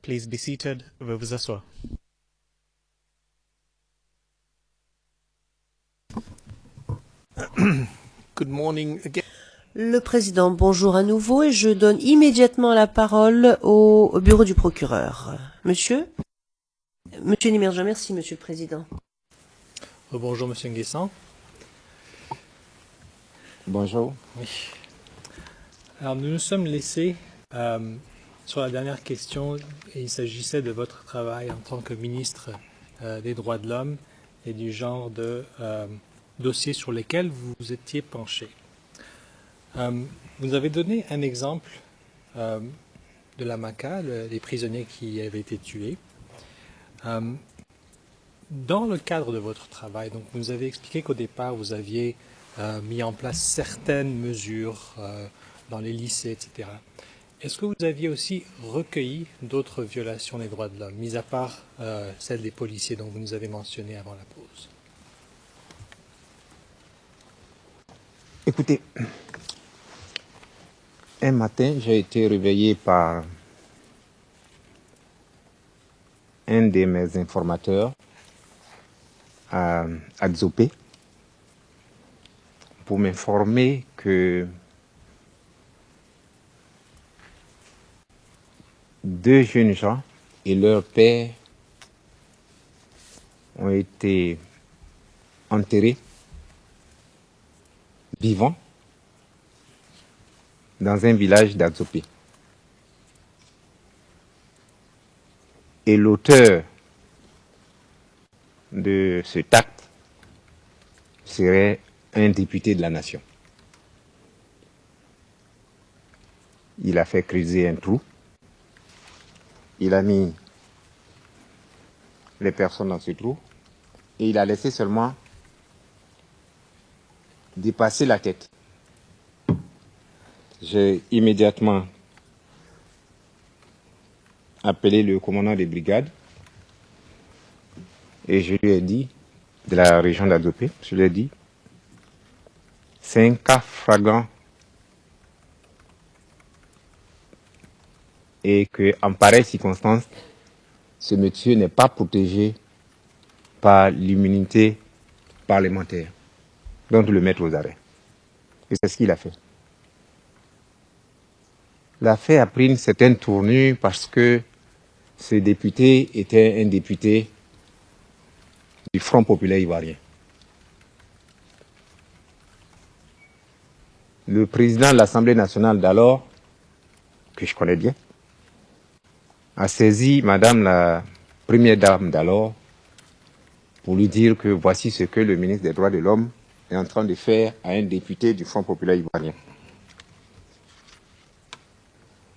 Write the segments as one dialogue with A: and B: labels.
A: Please be seated. Veuillez vous asseoir. Good morning again.
B: Le président, bonjour à nouveau et je donne immédiatement la parole au bureau du procureur. Monsieur Nimerja, merci Monsieur le Président.
A: Bonjour Monsieur Nguessan.
C: Bonjour.
A: Oui. Alors nous nous sommes laissés sur la dernière question et il s'agissait de votre travail en tant que ministre des droits de l'homme et du genre de dossiers sur lesquels vous vous étiez penché. Vous avez donné un exemple de la MACA, des prisonniers qui avaient été tués. Dans le cadre de votre travail, donc vous nous avez expliqué qu'au départ, vous aviez mis en place certaines mesures dans les lycées, etc. Est-ce que vous aviez aussi recueilli d'autres violations des droits de l'homme, mis à part celle des policiers dont vous nous avez mentionné avant la pause?
C: Écoutez, un matin, j'ai été réveillé par un de mes informateurs à Dzopé pour m'informer que 2 jeunes gens et leur père ont été enterrés vivants dans un village d'Adzopé. Et l'auteur de cet acte serait un député de la nation. Il a fait creuser un trou. Il a mis les personnes dans ce trou et il a laissé seulement dépasser la tête. J'ai immédiatement appelé le commandant des brigades et je lui ai dit, de la région d'Adzopé, je lui ai dit, c'est un cas flagrant et qu'en pareille circonstance, ce monsieur n'est pas protégé par l'immunité parlementaire, donc de le mettre aux arrêts. Et c'est ce qu'il a fait. L'affaire a pris une certaine tournure parce que ce député était un député du Front populaire ivoirien. Le président de l'Assemblée nationale d'alors, que je connais bien, a saisi Madame la première dame d'alors pour lui dire que voici ce que le ministre des Droits de l'Homme est en train de faire à un député du Front populaire ivoirien.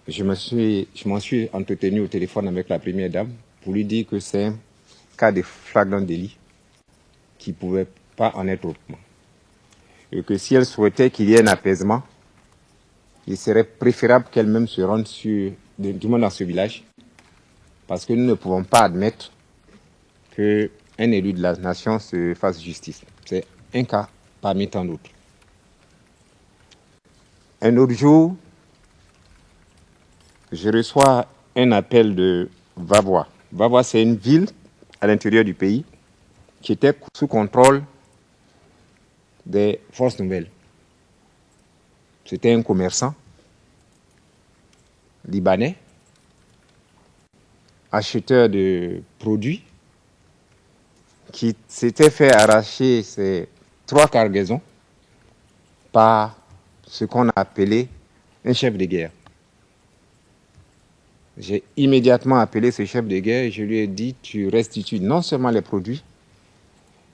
C: Je m'en suis entretenu au téléphone avec la première dame pour lui dire que c'est un cas de flagrant délit qui ne pouvait pas en être autrement. Et que si elle souhaitait qu'il y ait un apaisement, il serait préférable qu'elle-même se rende du moins dans ce village, parce que nous ne pouvons pas admettre qu'un élu de la nation se fasse justice. C'est un cas parmi tant d'autres. Un autre jour, je reçois un appel de Vavois. Vavois, c'est une ville à l'intérieur du pays qui était sous contrôle des forces nouvelles. C'était un commerçant libanais, acheteur de produits, qui s'était fait arracher ses 3 cargaisons par ce qu'on a appelé un chef de guerre. J'ai immédiatement appelé ce chef de guerre et je lui ai dit, tu restitues non seulement les produits,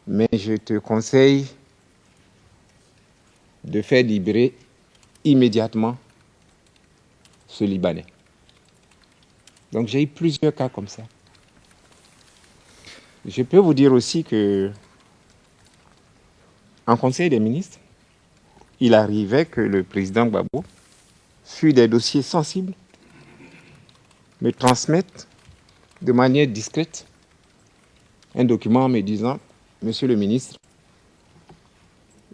C: mais je te conseille de faire libérer immédiatement ce Libanais. Donc j'ai eu plusieurs cas comme ça. Je peux vous dire aussi que, en Conseil des ministres, il arrivait que le président Gbagbo, sur des dossiers sensibles, me transmette de manière discrète un document me disant « Monsieur le ministre,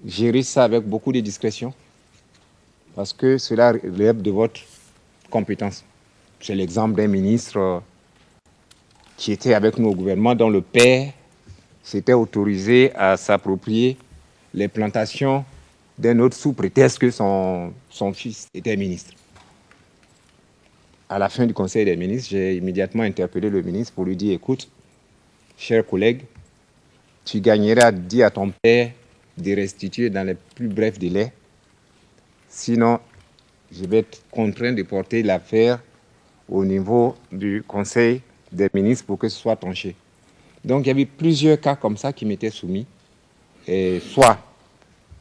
C: gérez ça avec beaucoup de discrétion parce que cela relève de votre compétence. » C'est l'exemple d'un ministre qui était avec nous au gouvernement, dont le père s'était autorisé à s'approprier les plantations d'un autre sous prétexte que son fils était ministre. À la fin du Conseil des ministres, j'ai immédiatement interpellé le ministre pour lui dire, écoute, cher collègue, tu gagnerais à dire à ton père de restituer dans les plus brefs délais, sinon je vais être contraint de porter l'affaire au niveau du Conseil des ministres pour que ce soit tranché. Donc il y avait plusieurs cas comme ça qui m'étaient soumis, et soit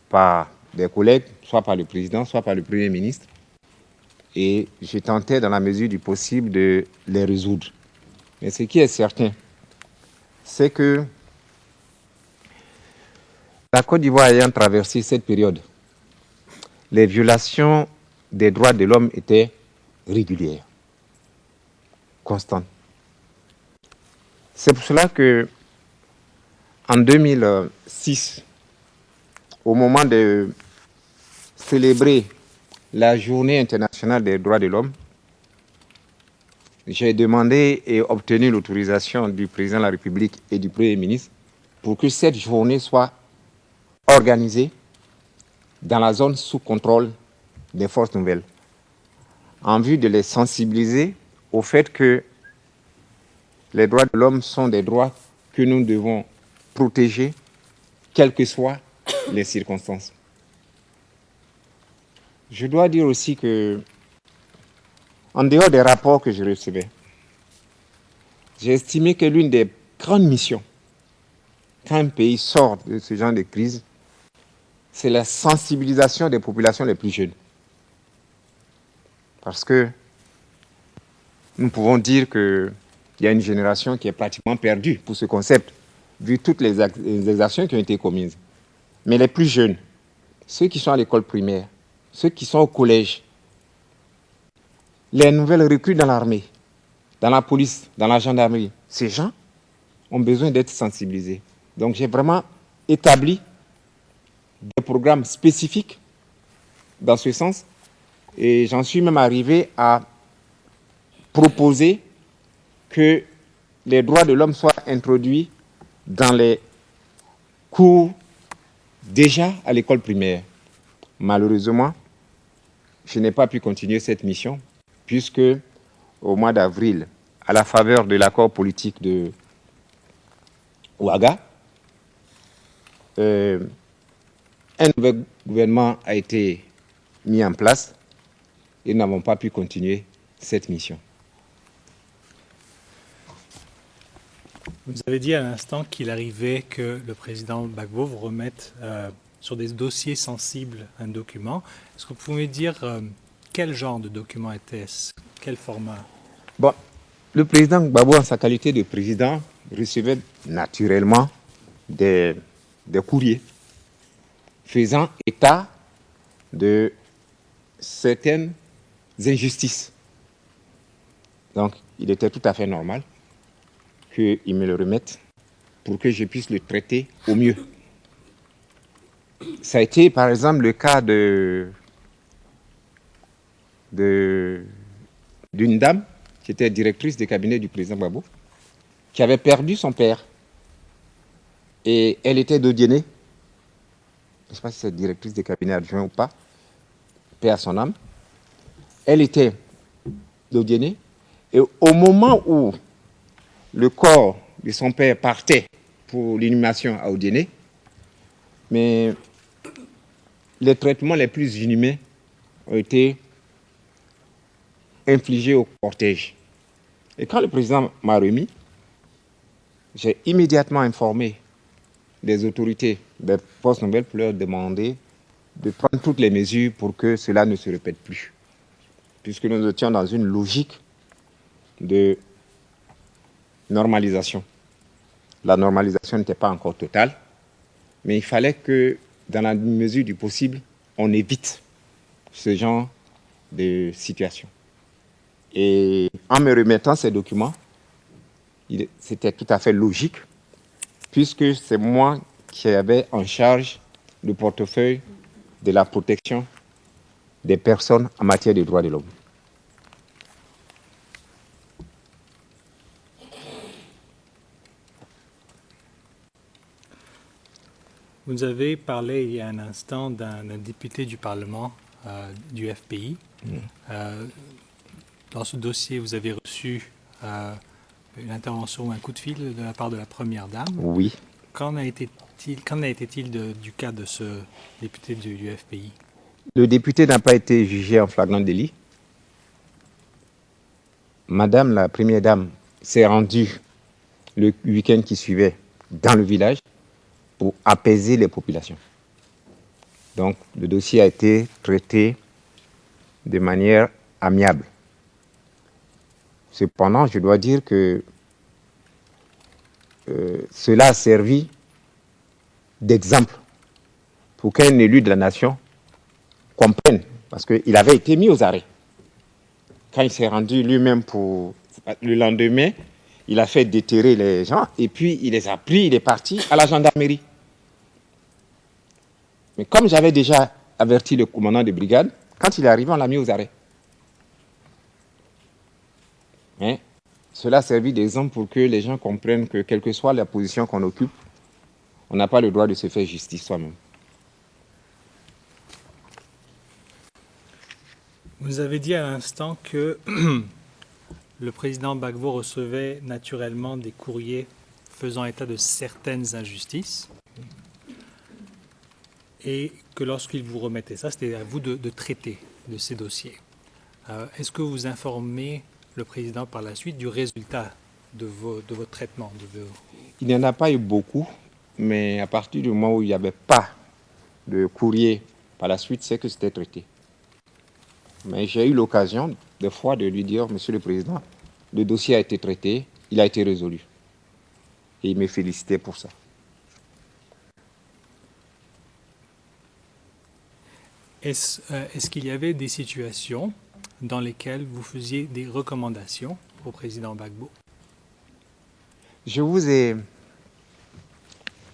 C: par des collègues, soit par le président, soit par le Premier ministre. Et je tentais dans la mesure du possible de les résoudre. Mais ce qui est certain, c'est que la Côte d'Ivoire ayant traversé cette période, les violations des droits de l'homme étaient régulières, constantes. C'est pour cela que, en 2006, au moment de célébrer la Journée internationale des droits de l'homme, j'ai demandé et obtenu l'autorisation du président de la République et du Premier ministre pour que cette journée soit organisée dans la zone sous contrôle des forces nouvelles, en vue de les sensibiliser au fait que les droits de l'homme sont des droits que nous devons protéger, quelles que soient les circonstances. Je dois dire aussi que, en dehors des rapports que je recevais, j'ai estimé que l'une des grandes missions, quand un pays sort de ce genre de crise, c'est la sensibilisation des populations les plus jeunes. Parce que nous pouvons dire qu'il y a une génération qui est pratiquement perdue pour ce concept, vu toutes les actions qui ont été commises. Mais les plus jeunes, ceux qui sont à l'école primaire, ceux qui sont au collège, les nouvelles recrues dans l'armée, dans la police, dans la gendarmerie, ces gens ont besoin d'être sensibilisés. Donc j'ai vraiment établi des programmes spécifiques dans ce sens et j'en suis même arrivé à proposer que les droits de l'homme soient introduits dans les cours déjà à l'école primaire. Malheureusement, je n'ai pas pu continuer cette mission puisque au mois d'avril, à la faveur de l'accord politique de Ouaga, un nouvel gouvernement a été mis en place et nous n'avons pas pu continuer cette mission.
A: Vous avez dit à l'instant qu'il arrivait que le président Gbagbo vous remette sur des dossiers sensibles un document. Est-ce que vous pouvez me dire quel genre de document était-ce? Quel format?
C: Bon, le président Gbagbo, en sa qualité de président, recevait naturellement des courriers faisant état de certaines injustices. Donc, il était tout à fait normal qu'il me le remette pour que je puisse le traiter au mieux. Ça a été, par exemple, le cas d'une dame qui était directrice de cabinet du président Gbagbo, qui avait perdu son père. Et elle était d'Odiéné. Je ne sais pas si c'est directrice de cabinet adjoint ou pas, paix à son âme. Elle était d'Odiéné. Et au moment où le corps de son père partait pour l'inhumation à Odiéné, mais les traitements les plus inhumains ont été infligés au cortège. Et quand le président m'a remis, j'ai immédiatement informé les autorités des forces nouvelles pour leur demander de prendre toutes les mesures pour que cela ne se répète plus. Puisque nous étions dans une logique de normalisation. La normalisation n'était pas encore totale, mais il fallait que, dans la mesure du possible, on évite ce genre de situation. Et en me remettant ces documents, c'était tout à fait logique, puisque c'est moi qui avais en charge le portefeuille de la protection des personnes en matière de droits de l'homme.
A: Vous nous avez parlé il y a un instant d'un député du Parlement du FPI. Dans ce dossier, vous avez reçu une intervention ou un coup de fil de la part de la Première Dame.
C: Oui.
A: Qu'en a été-il du cas de ce député du FPI?
C: Le député n'a pas été jugé en flagrant délit. Madame la Première Dame s'est rendue le week-end qui suivait dans le village pour apaiser les populations. Donc, le dossier a été traité de manière amiable. Cependant, je dois dire que cela a servi d'exemple pour qu'un élu de la nation comprenne, parce qu'il avait été mis aux arrêts. Quand il s'est rendu lui-même le lendemain, il a fait déterrer les gens et puis il les a pris, il est parti à la gendarmerie. Mais comme j'avais déjà averti le commandant de brigade, quand il est arrivé, on l'a mis aux arrêts. Mais cela a servi d'exemple pour que les gens comprennent que, quelle que soit la position qu'on occupe, on n'a pas le droit de se faire justice soi-même.
A: Vous avez dit à l'instant que le président Gbagbo recevait naturellement des courriers faisant état de certaines injustices et que lorsqu'il vous remettait ça, c'était à vous de traiter de ces dossiers. Est-ce que vous informez le président par la suite du résultat de votre traitement?
C: Il n'y en a pas eu beaucoup, mais à partir du moment où il n'y avait pas de courrier par la suite, c'est que c'était traité. Mais j'ai eu l'occasion, des fois, de lui dire, Monsieur le Président, le dossier a été traité, il a été résolu. Et il me félicitait pour ça.
A: Est-ce qu'il y avait des situations dans lesquelles vous faisiez des recommandations au président Gbagbo?
C: Je vous ai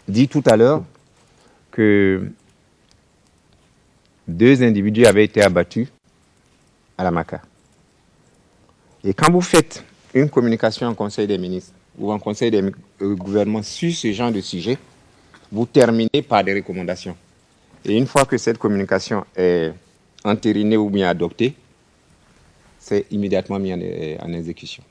C: dit tout à l'heure que 2 individus avaient été abattus à la Maka. Et quand vous faites une communication en Conseil des ministres ou en Conseil des gouvernements sur ce genre de sujet, vous terminez par des recommandations. Et une fois que cette communication est entérinée ou bien adoptée, c'est immédiatement mis en exécution.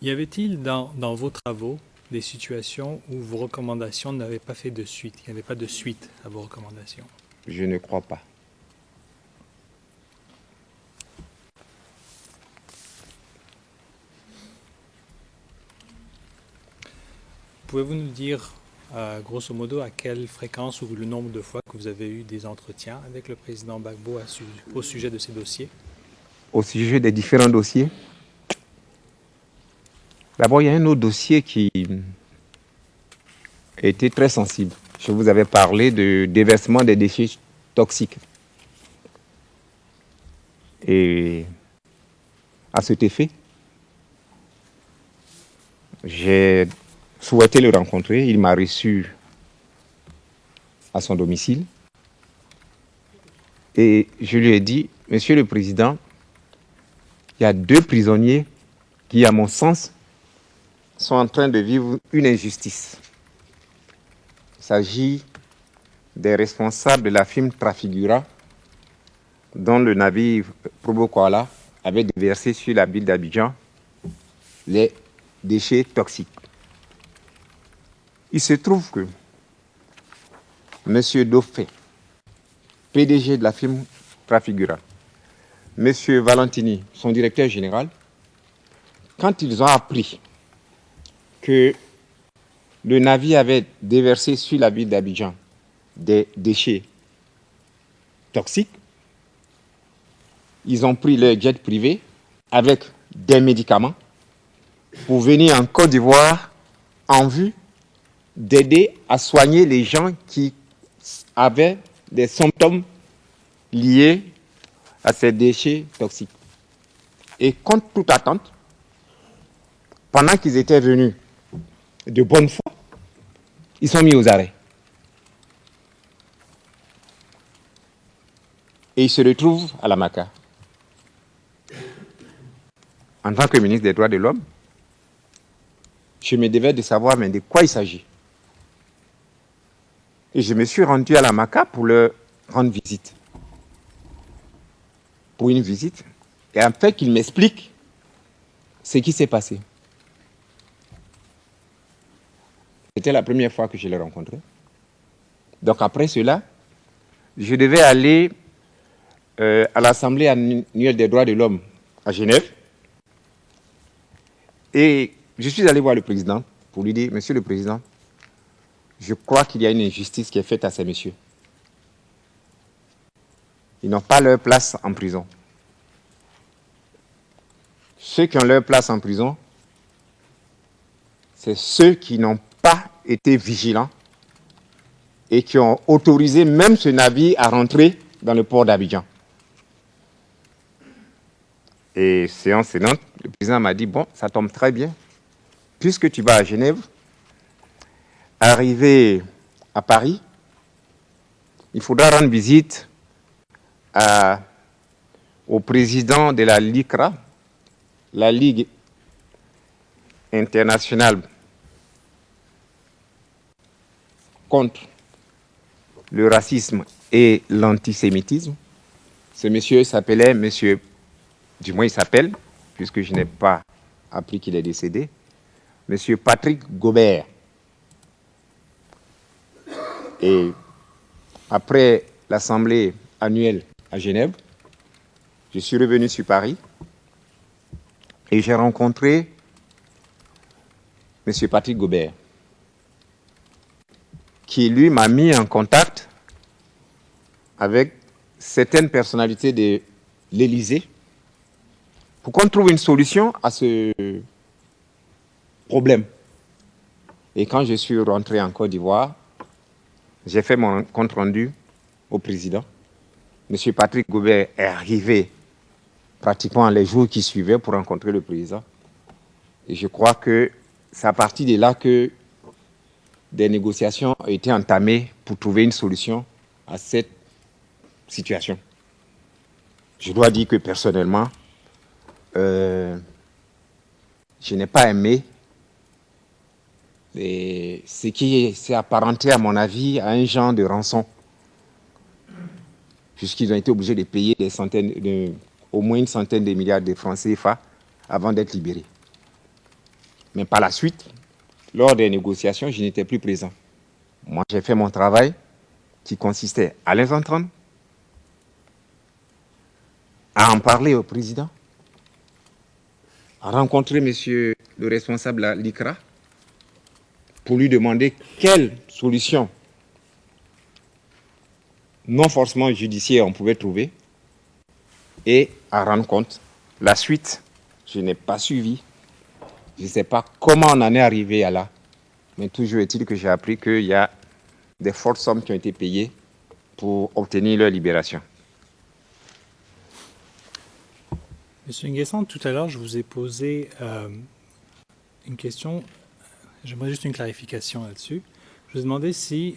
A: Y avait-il dans vos travaux des situations où vos recommandations n'avaient pas fait de suite? Il n'y avait pas de suite à vos recommandations?
C: Je ne crois pas.
A: Pouvez-vous nous dire, grosso modo, à quelle fréquence ou le nombre de fois que vous avez eu des entretiens avec le président Gbagbo au sujet de ces dossiers?
C: Au sujet des différents dossiers, d'abord, il y a un autre dossier qui était très sensible. Je vous avais parlé de déversement des déchets toxiques. Et à cet effet, j'ai souhaité le rencontrer. Il m'a reçu à son domicile. Et je lui ai dit, Monsieur le Président, il y a 2 prisonniers qui, à mon sens, sont en train de vivre une injustice. Il s'agit des responsables de la firme Trafigura, dont le navire Probo Koala avait déversé sur la ville d'Abidjan les déchets toxiques. Il se trouve que M. Dauphin, PDG de la firme Trafigura, M. Valentini, son directeur général, quand ils ont appris que le navire avait déversé sur la ville d'Abidjan des déchets toxiques, ils ont pris leur jet privé avec des médicaments pour venir en Côte d'Ivoire en vue d'aider à soigner les gens qui avaient des symptômes liés à ces déchets toxiques. Et contre toute attente, pendant qu'ils étaient venus de bonne foi, ils sont mis aux arrêts. Et ils se retrouvent à la Maka. en tant que ministre des Droits de l'Homme, je me devais de savoir mais de quoi il s'agit. Et je me suis rendu à la MACA pour leur rendre visite. Pour une visite. Et en fait, qu'il m'explique ce qui s'est passé. C'était la première fois que je l'ai rencontré. Donc après cela, je devais aller à l'Assemblée annuelle des droits de l'homme à Genève. Et je suis allé voir le président pour lui dire, Monsieur le Président, je crois qu'il y a une injustice qui est faite à ces messieurs. Ils n'ont pas leur place en prison. Ceux qui ont leur place en prison, c'est ceux qui n'ont pas été vigilants et qui ont autorisé même ce navire à rentrer dans le port d'Abidjan. Et séance sénante, le président m'a dit, bon, ça tombe très bien, puisque tu vas à Genève, arrivé à Paris, il faudra rendre visite au président de la LICRA, la Ligue internationale contre le racisme et l'antisémitisme. Ce monsieur s'appelait monsieur, du moins il s'appelle, puisque je n'ai pas appris qu'il est décédé, monsieur Patrick Gobert. Et après l'Assemblée annuelle à Genève, je suis revenu sur Paris et j'ai rencontré monsieur Patrick Gobert, qui lui m'a mis en contact avec certaines personnalités de l'Élysée pour qu'on trouve une solution à ce problème. Et quand je suis rentré en Côte d'Ivoire, j'ai fait mon compte rendu au président. Monsieur Patrick Gobert est arrivé pratiquement les jours qui suivaient pour rencontrer le président. Et je crois que c'est à partir de là que des négociations ont été entamées pour trouver une solution à cette situation. Je dois dire que personnellement, je n'ai pas aimé ce qui s'est apparenté, à mon avis, à un genre de rançon, puisqu'ils ont été obligés de payer au moins une centaine de milliards de francs CFA avant d'être libérés. Mais par la suite, lors des négociations, je n'étais plus présent. Moi, j'ai fait mon travail qui consistait à les entendre, à en parler au président, à rencontrer monsieur le responsable de l'ICRA pour lui demander quelle solution non forcément judiciaire on pouvait trouver et à rendre compte. La suite, je n'ai pas suivi. Je ne sais pas comment on en est arrivé à là, mais toujours est-il que j'ai appris qu'il y a des fortes sommes qui ont été payées pour obtenir leur libération.
A: Monsieur Nguessan, tout à l'heure, je vous ai posé une question. J'aimerais juste une clarification là-dessus. Je vous ai demandé si,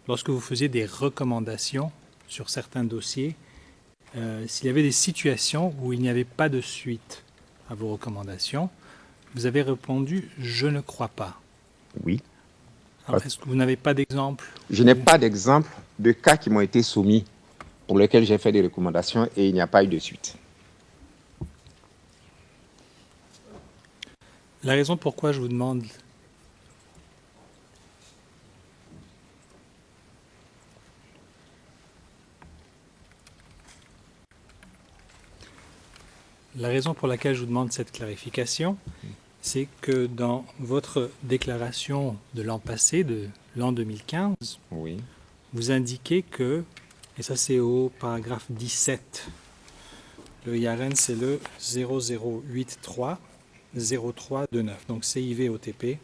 A: lorsque vous faisiez des recommandations sur certains dossiers, s'il y avait des situations où il n'y avait pas de suite à vos recommandations. Vous avez répondu « je ne crois pas ».
C: Oui.
A: Alors, est-ce que vous n'avez pas d'exemple?
C: Je n'ai pas d'exemple de cas qui m'ont été soumis pour lesquels j'ai fait des recommandations et il n'y a pas eu de suite.
A: La raison pourquoi je vous demande La raison pour laquelle je vous demande cette clarification, c'est que dans votre déclaration de l'an passé, de l'an 2015,
C: Oui.
A: vous indiquez que, et ça c'est au paragraphe 17, le IRN c'est le 0083 0329, donc CIV OTP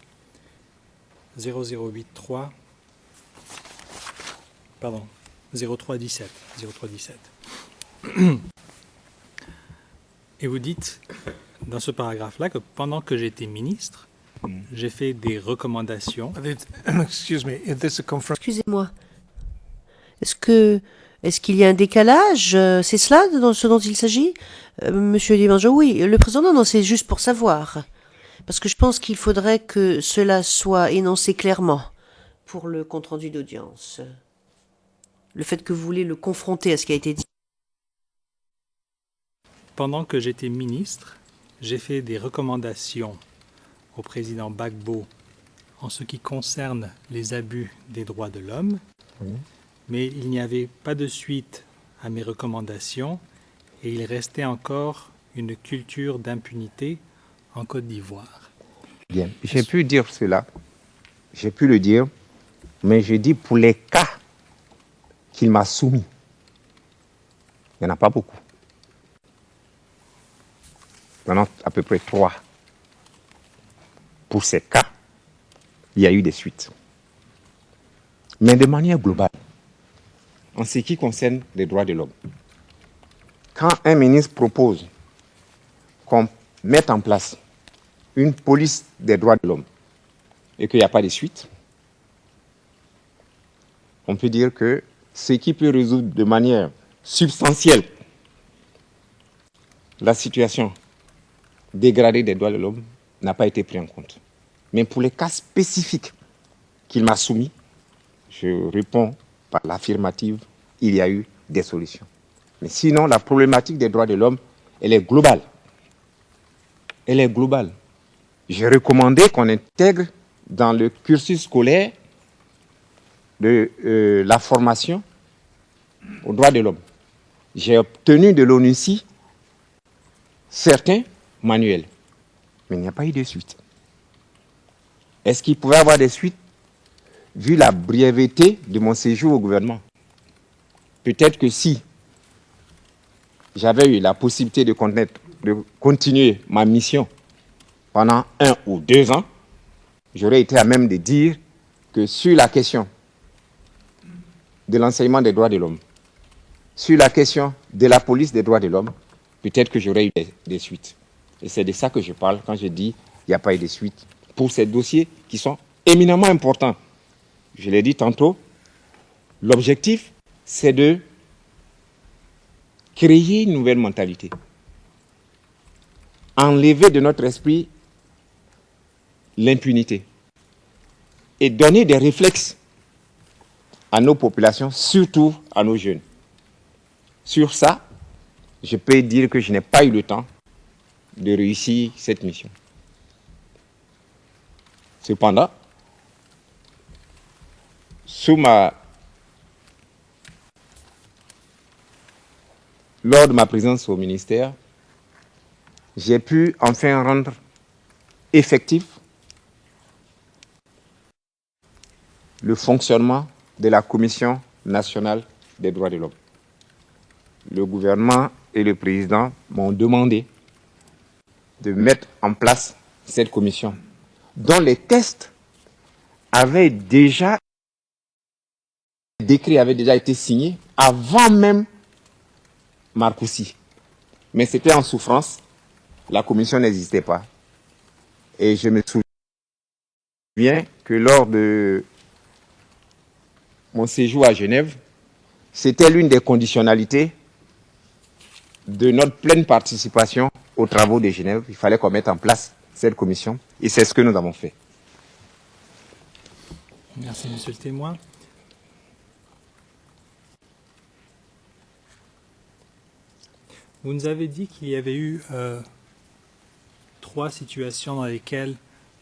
A: 0083, pardon, 0317, 0317. Et vous dites, dans ce paragraphe-là, que pendant que j'étais ministre, j'ai fait des recommandations.
B: Excusez-moi. Est-ce que Est-ce qu'il y a un décalage? C'est cela ce dont il s'agit? Monsieur Dimanjo, oui. Le président, non, c'est juste pour savoir. Parce que je pense qu'il faudrait que cela soit énoncé clairement pour le compte-rendu d'audience. Le fait que vous voulez le confronter à ce qui a été dit.
A: Pendant que j'étais ministre, j'ai fait des recommandations au président Gbagbo en ce qui concerne les abus des droits de l'homme, mais il n'y avait pas de suite à mes recommandations et il restait encore une culture d'impunité en Côte d'Ivoire.
C: Bien, j'ai pu dire cela, j'ai pu le dire, mais je dis pour les cas qu'il m'a soumis. Il n'y en a pas beaucoup. Il y en a à peu près 3. Pour ces cas, il y a eu des suites. Mais de manière globale, en ce qui concerne les droits de l'homme, quand un ministre propose qu'on mette en place une police des droits de l'homme et qu'il n'y a pas de suite, on peut dire que ce qui peut résoudre de manière substantielle la situation dégradée des droits de l'homme n'a pas été pris en compte. Mais pour les cas spécifiques qu'il m'a soumis, je réponds par l'affirmative, il y a eu des solutions. Mais sinon, la problématique des droits de l'homme, elle est globale. Elle est globale. J'ai recommandé qu'on intègre dans le cursus scolaire de la formation aux droits de l'homme. J'ai obtenu de l'ONUCI certains manuels, mais il n'y a pas eu de suite. Est-ce qu'il pouvait y avoir des suites vu la brièveté de mon séjour au gouvernement? Peut-être que si j'avais eu la possibilité de continuer ma mission pendant 1 ou 2 ans, j'aurais été à même de dire que sur la question de l'enseignement des droits de l'homme, sur la question de la police des droits de l'homme, peut-être que j'aurais eu des suites. Et c'est de ça que je parle quand je dis qu'il n'y a pas eu de suite pour ces dossiers qui sont éminemment importants. Je l'ai dit tantôt, l'objectif, c'est de créer une nouvelle mentalité. Enlever de notre esprit l'impunité et donner des réflexes à nos populations, surtout à nos jeunes. Sur ça, je peux dire que je n'ai pas eu le temps de réussir cette mission. Cependant, lors de ma présence au ministère, j'ai pu enfin rendre effectif le fonctionnement de la Commission nationale des droits de l'homme. Le gouvernement et le président m'ont demandé de mettre en place cette commission, dont les tests avaient déjà, le décret avait déjà été signé avant même Marcoussis. Mais c'était en souffrance, la commission n'existait pas. Et je me souviens que lors de mon séjour à Genève, c'était l'une des conditionnalités de notre pleine participation aux travaux de Genève. Il fallait qu'on mette en place cette commission et c'est ce que nous avons fait.
A: Merci, monsieur le témoin. Vous nous avez dit qu'il y avait eu 3 situations dans lesquelles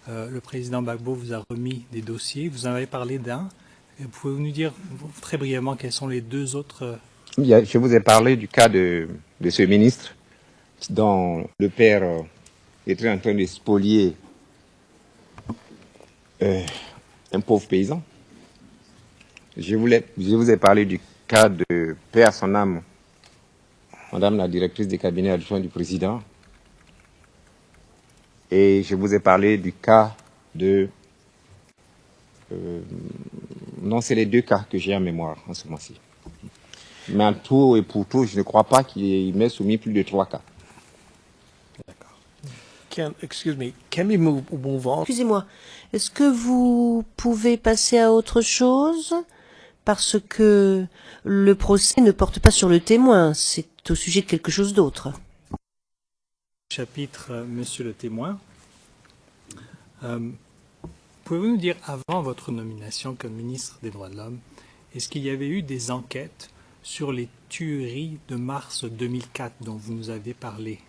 A: le président Gbagbo vous a remis des dossiers. Vous en avez parlé d'un. Pouvez-vous nous dire très brièvement quels sont les 2 autres
C: Je vous ai parlé du cas de ce ministre dont le père était en train de spolier un pauvre paysan. Je vous ai parlé du cas de paix à son âme, Madame la directrice des cabinets adjoints du président. Et je vous ai parlé du cas de... non, c'est les 2 cas que j'ai en mémoire en ce moment-ci. Mais en tout et pour tout, je ne crois pas qu'il m'ait soumis plus de 3 cas.
D: Can we move on?
B: Excusez-moi, est-ce que vous pouvez passer à autre chose? parce que le procès ne porte pas sur le témoin, c'est au sujet de quelque chose d'autre.
A: Chapitre, Monsieur le témoin. Pouvez-vous nous dire, avant votre nomination comme ministre des Droits de l'Homme, est-ce qu'il y avait eu des enquêtes sur les tueries de mars 2004 dont vous nous avez parlé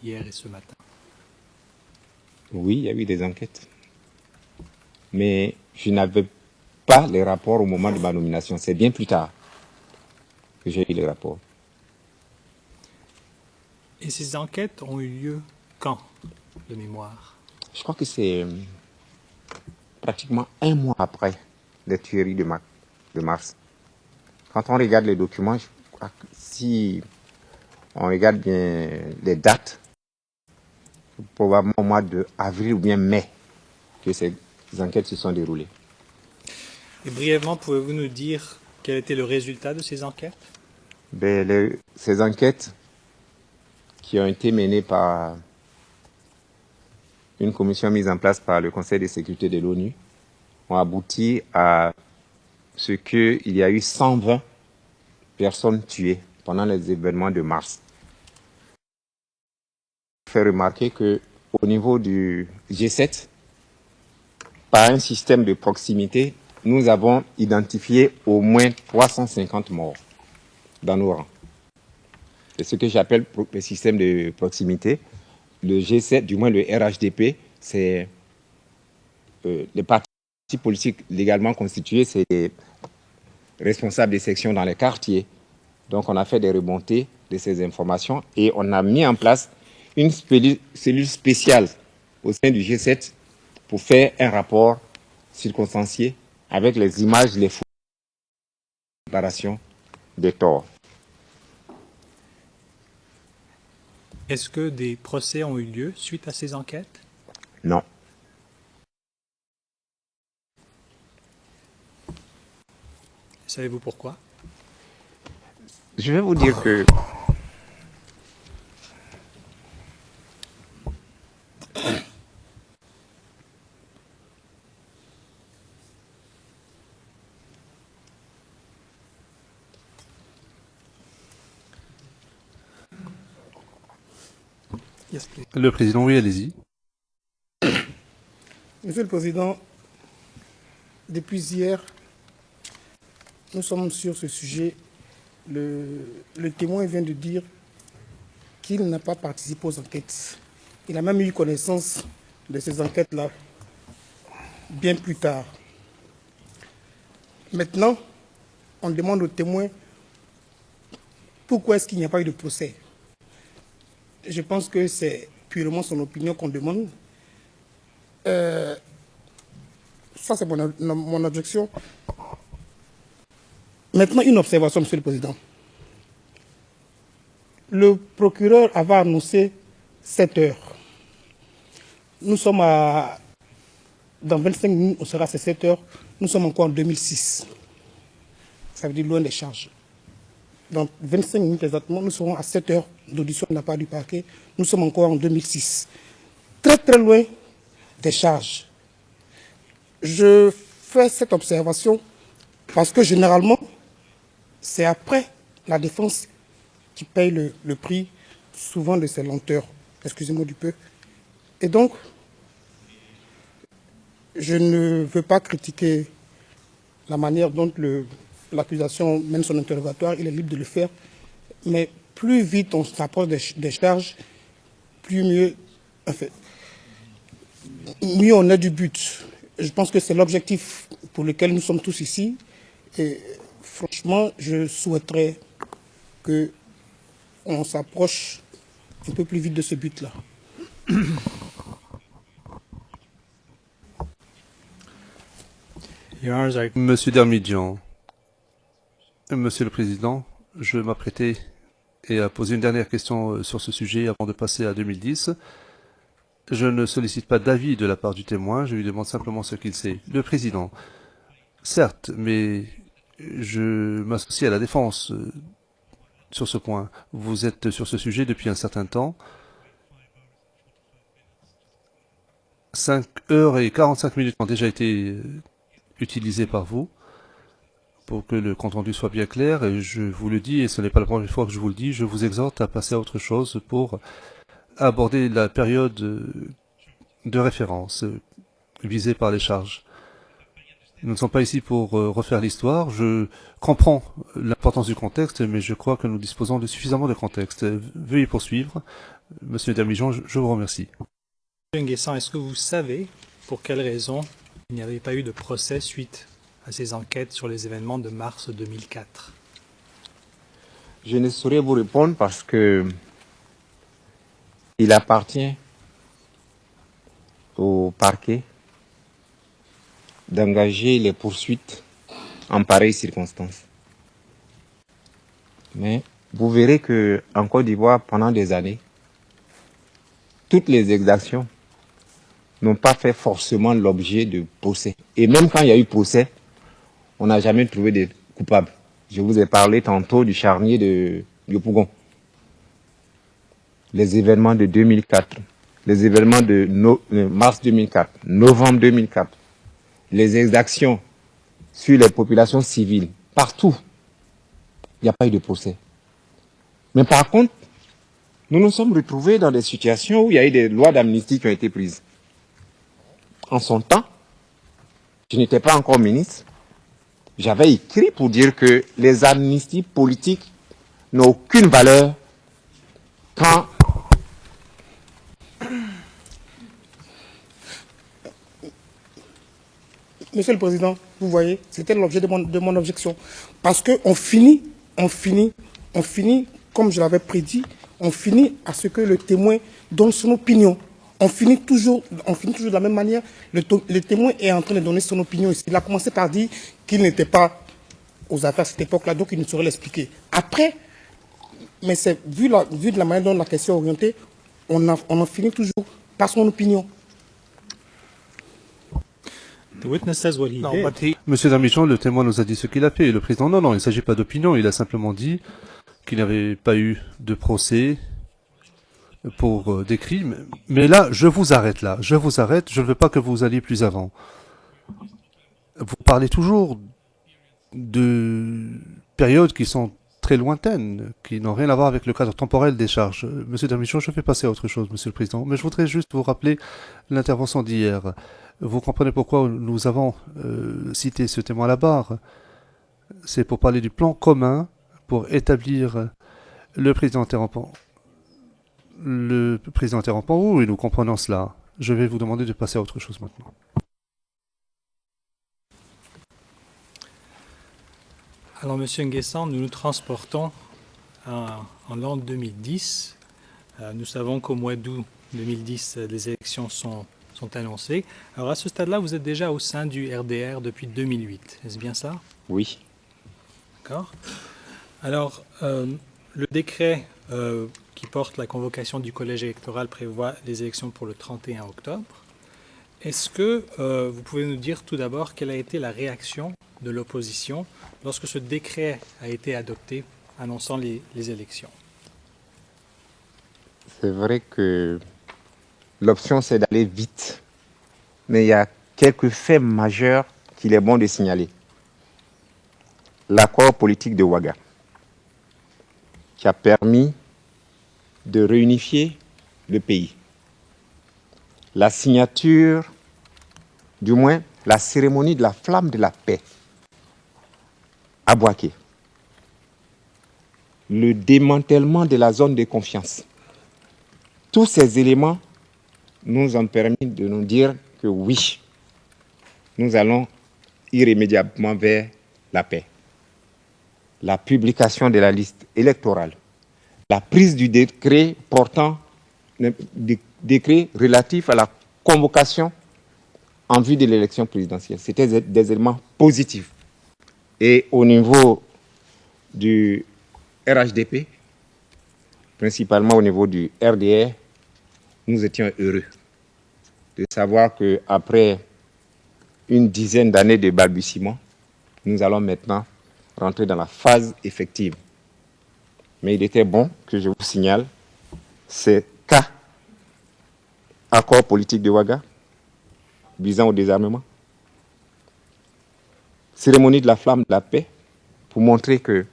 A: hier et ce matin?
C: Oui, il y a eu des enquêtes. Mais je n'avais pas les rapports au moment de ma nomination. C'est bien plus tard que j'ai eu les rapports.
A: Et ces enquêtes ont eu lieu quand, de mémoire?
C: Je crois que c'est pratiquement un mois après les tueries de mars. Quand on regarde les documents, je crois que si on regarde bien les dates, probablement au mois d'avril ou bien mai que ces enquêtes se sont déroulées.
A: Et brièvement, pouvez-vous nous dire quel était le résultat de ces enquêtes?
C: Ces enquêtes qui ont été menées par une commission mise en place par le Conseil de sécurité de l'ONU ont abouti à ce qu'il y a eu 120 personnes tuées pendant les événements de mars. Je fais remarquer qu'au niveau du G7, par un système de proximité, nous avons identifié au moins 350 morts dans nos rangs. C'est ce que j'appelle le système de proximité. Le G7, du moins le RHDP, c'est les partis politiques légalement constitués, c'est les responsables des sections dans les quartiers. Donc on a fait des remontées de ces informations et on a mis en place une cellule spéciale au sein du G7 pour faire un rapport circonstancié avec les images, les photos, la réparation des torts.
A: Est-ce que des procès ont eu lieu suite à ces enquêtes?
C: Non.
A: Savez-vous pourquoi?
C: Je vais vous dire que
A: Yes, please.
E: Le président, oui, allez-y.
F: Monsieur le Président, depuis hier, nous sommes sur ce sujet. Le témoin vient de dire qu'il n'a pas participé aux enquêtes. Il a même eu connaissance de ces enquêtes-là bien plus tard. Maintenant, on demande au témoin pourquoi est-ce qu'il n'y a pas eu de procès. Je pense que c'est purement son opinion qu'on demande. Ça, c'est mon objection. Maintenant, une observation, Monsieur le Président. Le procureur avait annoncé 7 heures. Nous sommes dans 25 minutes, on sera à ces 7 heures. Nous sommes encore en 2006. Ça veut dire loin des charges. Dans 25 minutes exactement, nous serons à 7 heures d'audition de la part du parquet. Nous sommes encore en 2006. Très très loin des charges. Je fais cette observation parce que généralement, c'est après la défense qui paye le prix souvent de ces lenteurs. Excusez-moi du peu. Et donc, je ne veux pas critiquer la manière dont l'accusation mène son interrogatoire, il est libre de le faire, mais plus vite on s'approche des charges, plus mieux on est du but. Je pense que c'est l'objectif pour lequel nous sommes tous ici. Et franchement, je souhaiterais qu'on s'approche un peu plus vite de ce but-là.
E: Monsieur Darmidjan, Monsieur le Président, je m'apprêtais à poser une dernière question sur ce sujet avant de passer à 2010. Je ne sollicite pas d'avis de la part du témoin, je lui demande simplement ce qu'il sait. Le Président, certes, mais je m'associe à la défense sur ce point. Vous êtes sur ce sujet depuis un certain temps. 5 heures et 45 minutes ont déjà été utilisées par vous pour que le compte-rendu soit bien clair, et je vous le dis, et ce n'est pas la première fois que je vous le dis, je vous exhorte à passer à autre chose pour aborder la période de référence visée par les charges. Nous ne sommes pas ici pour refaire l'histoire. Je comprends l'importance du contexte, mais je crois que nous disposons de suffisamment de contexte. Veuillez poursuivre. Monsieur Damijan, je vous remercie.
A: Monsieur Nguessan, est-ce que vous savez pour quelle raison il n'y avait pas eu de procès suite à ces enquêtes sur les événements de mars 2004?
C: Je ne saurais vous répondre parce que il appartient au parquet d'engager les poursuites en pareilles circonstances. Mais vous verrez que en Côte d'Ivoire, pendant des années, toutes les exactions n'ont pas fait forcément l'objet de procès. Et même quand il y a eu procès, on n'a jamais trouvé de coupables. Je vous ai parlé tantôt du charnier de Yopougon. Les événements de 2004, les événements de mars 2004, novembre 2004, les exactions sur les populations civiles, partout, il n'y a pas eu de procès. Mais par contre, nous nous sommes retrouvés dans des situations où il y a eu des lois d'amnistie qui ont été prises. En son temps, je n'étais pas encore ministre, j'avais écrit pour dire que les amnisties politiques n'ont aucune valeur quand
F: Monsieur le Président, vous voyez, c'était l'objet de mon objection. Parce qu'on finit, comme je l'avais prédit, on finit à ce que le témoin donne son opinion. On finit toujours de la même manière. Le témoin est en train de donner son opinion. Il a commencé par dire qu'il n'était pas aux affaires à cette époque-là, donc il ne saurait l'expliquer. Après, mais c'est vu de la manière dont la question est orientée, on en finit toujours par son opinion.
A: The witness says what he
D: No,
A: did.
D: but he,
E: Monsieur Damijan, le témoin nous a dit ce qu'il a fait. Et le président, non, il ne s'agit pas d'opinion. Il a simplement dit qu'il n'avait pas eu de procès pour des crimes. Mais là, je vous arrête là. Je vous arrête. Je ne veux pas que vous alliez plus avant. Vous parlez toujours de périodes qui sont très lointaines, qui n'ont rien à voir avec le cadre temporel des charges. Monsieur Damijan, je fais passer à autre chose, Monsieur le Président. Mais je voudrais juste vous rappeler l'intervention d'hier. Vous comprenez pourquoi nous avons cité ce témoin à la barre. C'est pour parler du plan commun pour établir le président interrompant. Le président interrompant, oui, nous comprenons cela. Je vais vous demander de passer à autre chose maintenant.
A: Alors, Monsieur Nguessan, nous nous transportons en l'an 2010. Nous savons qu'au mois d'août 2010, les élections sont annoncées. Alors, à ce stade-là, vous êtes déjà au sein du RDR depuis 2008. Est-ce bien ça?
C: oui,
A: D'accord. Alors, le décret qui porte la convocation du collège électoral prévoit les élections pour le 31 octobre. Est-ce que vous pouvez nous dire tout d'abord quelle a été la réaction de l'opposition lorsque ce décret a été adopté annonçant les élections?
C: c'est vrai que l'option c'est d'aller vite. Mais il y a quelques faits majeurs qu'il est bon de signaler. L'accord politique de Ouaga, qui a permis de réunifier le pays. La signature, du moins la cérémonie de la flamme de la paix à Bouaké. Le démantèlement de la zone de confiance. Tous ces éléments nous ont permis de nous dire que oui, nous allons irrémédiablement vers la paix. La publication de la liste électorale, la prise du décret portant, décret relatif à la convocation en vue de l'élection présidentielle. C'était des éléments positifs. Et au niveau du RHDP, principalement au niveau du RDR, nous étions heureux de savoir qu'après une dizaine d'années de balbutiement, nous allons maintenant rentrer dans la phase effective. Mais il était bon que je vous signale ces cas, accord politique de Ouaga, visant au désarmement, cérémonie de la flamme de la paix, pour montrer que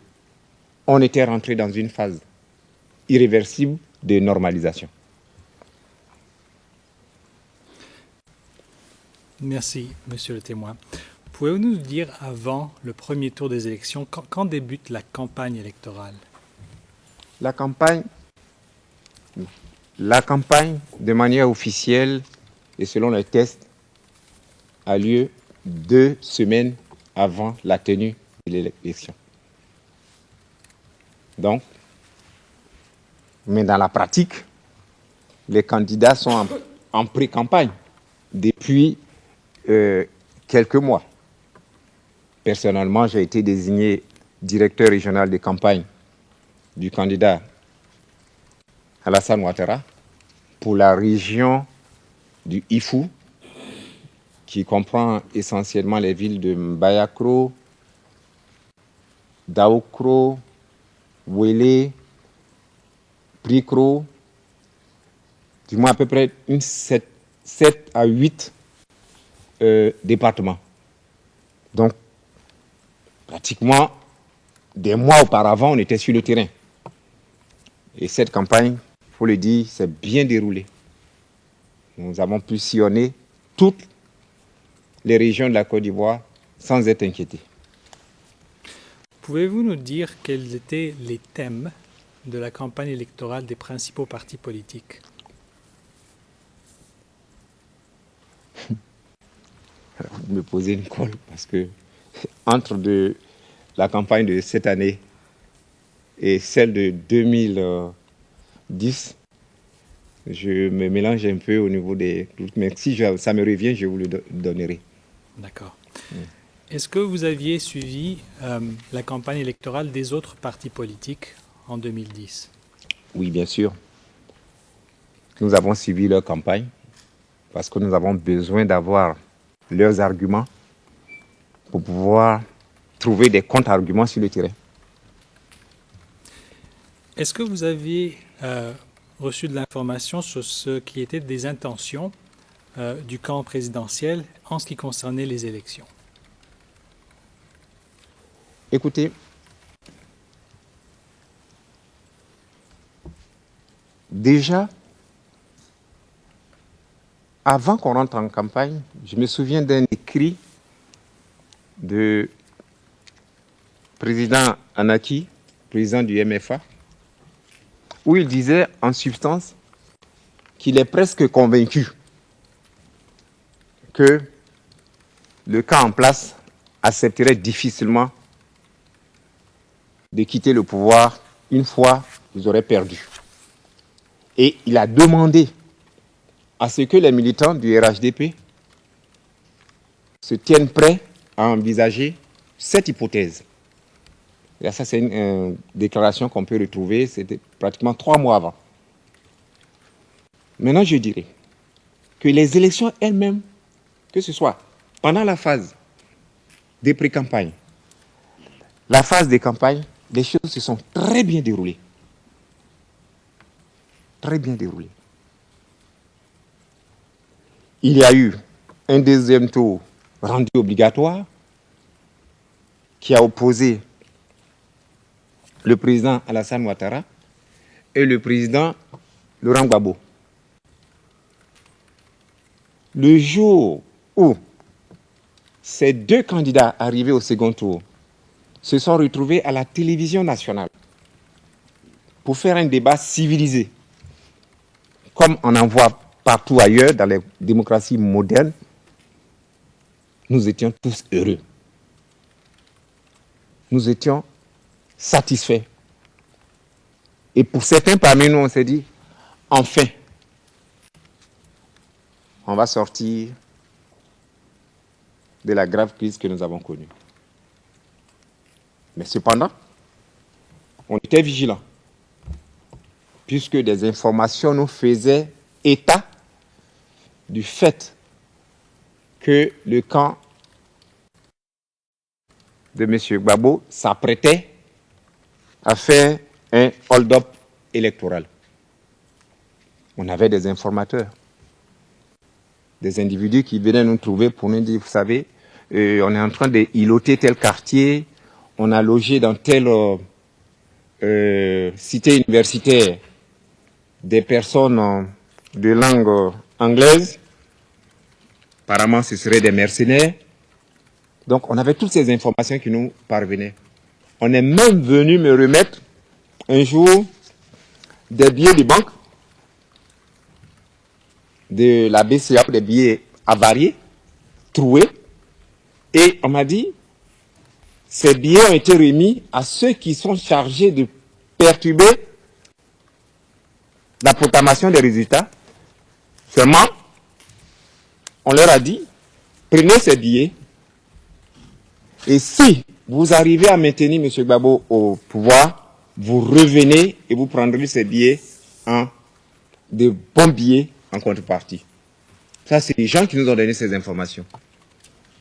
C: on était rentré dans une phase irréversible de normalisation.
A: Merci, monsieur le témoin. Pouvez-vous nous dire, avant le premier tour des élections, quand débute la campagne électorale?
C: La campagne, de manière officielle et selon les tests, a lieu 2 semaines avant la tenue de l'élection. Donc, mais dans la pratique, les candidats sont en pré-campagne depuis quelques mois. Personnellement, j'ai été désigné directeur régional de campagne du candidat Alassane Ouattara pour la région du Ifou, qui comprend essentiellement les villes de Mbayakro, Daokro, Ouélé, Prikro, du moins à peu près 7 à 8 départements. Donc, pratiquement, des mois auparavant, on était sur le terrain. Et cette campagne, il faut le dire, s'est bien déroulée. Nous avons pu sillonner toutes les régions de la Côte d'Ivoire sans être inquiétés.
A: Pouvez-vous nous dire quels étaient les thèmes de la campagne électorale des principaux partis politiques?
C: Alors, vous me posez une colle parce que entre la campagne de cette année et celle de 2010, je me mélange un peu au niveau des doutes. Mais si ça me revient, je vous le donnerai.
A: D'accord. Est-ce que vous aviez suivi la campagne électorale des autres partis politiques en 2010?
C: Oui, bien sûr. Nous avons suivi leur campagne parce que nous avons besoin d'avoir leurs arguments pour pouvoir trouver des contre-arguments sur le terrain.
A: Est-ce que vous aviez reçu de l'information sur ce qui était des intentions du camp présidentiel en ce qui concernait les élections?
C: Écoutez, déjà, avant qu'on rentre en campagne, je me souviens d'un écrit de président Anaki, président du MFA, où il disait en substance qu'il est presque convaincu que le camp en place accepterait difficilement de quitter le pouvoir une fois qu'ils auraient perdu. Et il a demandé à ce que les militants du RHDP se tiennent prêts à envisager cette hypothèse. Et ça, c'est une déclaration qu'on peut retrouver, c'était pratiquement 3 mois avant. Maintenant, je dirais que les élections elles-mêmes, que ce soit pendant la phase des pré-campagnes, la phase des campagnes, les choses se sont très bien déroulées. Très bien déroulées. Il y a eu un deuxième tour rendu obligatoire qui a opposé le président Alassane Ouattara et le président Laurent Gbagbo. Le jour où ces 2 candidats arrivés au second tour se sont retrouvés à la télévision nationale pour faire un débat civilisé, comme on en voit partout ailleurs dans les démocraties modernes, nous étions tous heureux. Nous étions satisfaits. Et pour certains parmi nous, on s'est dit, enfin, on va sortir de la grave crise que nous avons connue. Mais cependant, on était vigilants, puisque des informations nous faisaient état du fait que le camp de M. Gbagbo s'apprêtait à faire un hold-up électoral. On avait des informateurs, des individus qui venaient nous trouver pour nous dire, vous savez, on est en train de îloter tel quartier, on a logé dans telle cité universitaire des personnes de langue anglaise. Apparemment, ce seraient des mercenaires. Donc, on avait toutes ces informations qui nous parvenaient. On est même venu me remettre un jour des billets de banque de la BCA, des billets avariés, troués. Et on m'a dit, ces billets ont été remis à ceux qui sont chargés de perturber la proclamation des résultats. Seulement, on leur a dit, prenez ces billets, et si vous arrivez à maintenir M. Gbagbo au pouvoir, vous revenez et vous prendrez ces billets en de bons billets en contrepartie. Ça, c'est les gens qui nous ont donné ces informations.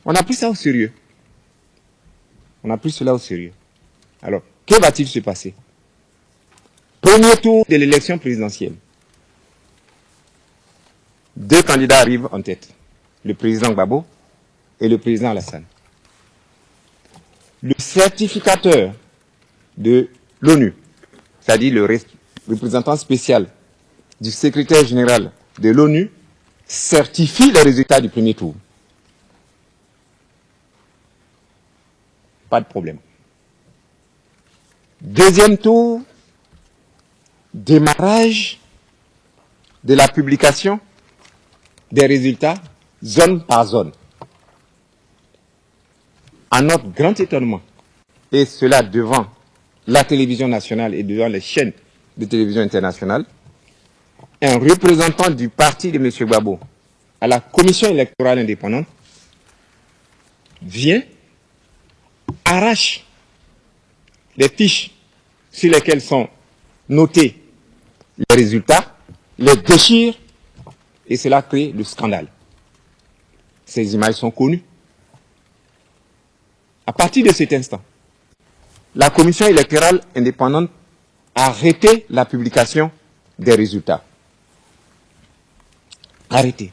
C: On a pris ça au sérieux. On a pris cela au sérieux. Alors, que va-t-il se passer? Premier tour de l'élection présidentielle. Deux candidats arrivent en tête. Le président Gbagbo et le président Alassane. Le certificateur de l'ONU, c'est-à-dire le représentant spécial du secrétaire général de l'ONU, certifie les résultats du premier tour. Pas de problème. Deuxième tour, démarrage de la publication des résultats zone par zone. À notre grand étonnement, et cela devant la télévision nationale et devant les chaînes de télévision internationale, un représentant du parti de M. Gbagbo à la commission électorale indépendante vient, arrache les fiches sur lesquelles sont notés les résultats, les déchire, et cela crée le scandale. Ces images sont connues. À partir de cet instant, la commission électorale indépendante a arrêté la publication des résultats. Arrêté.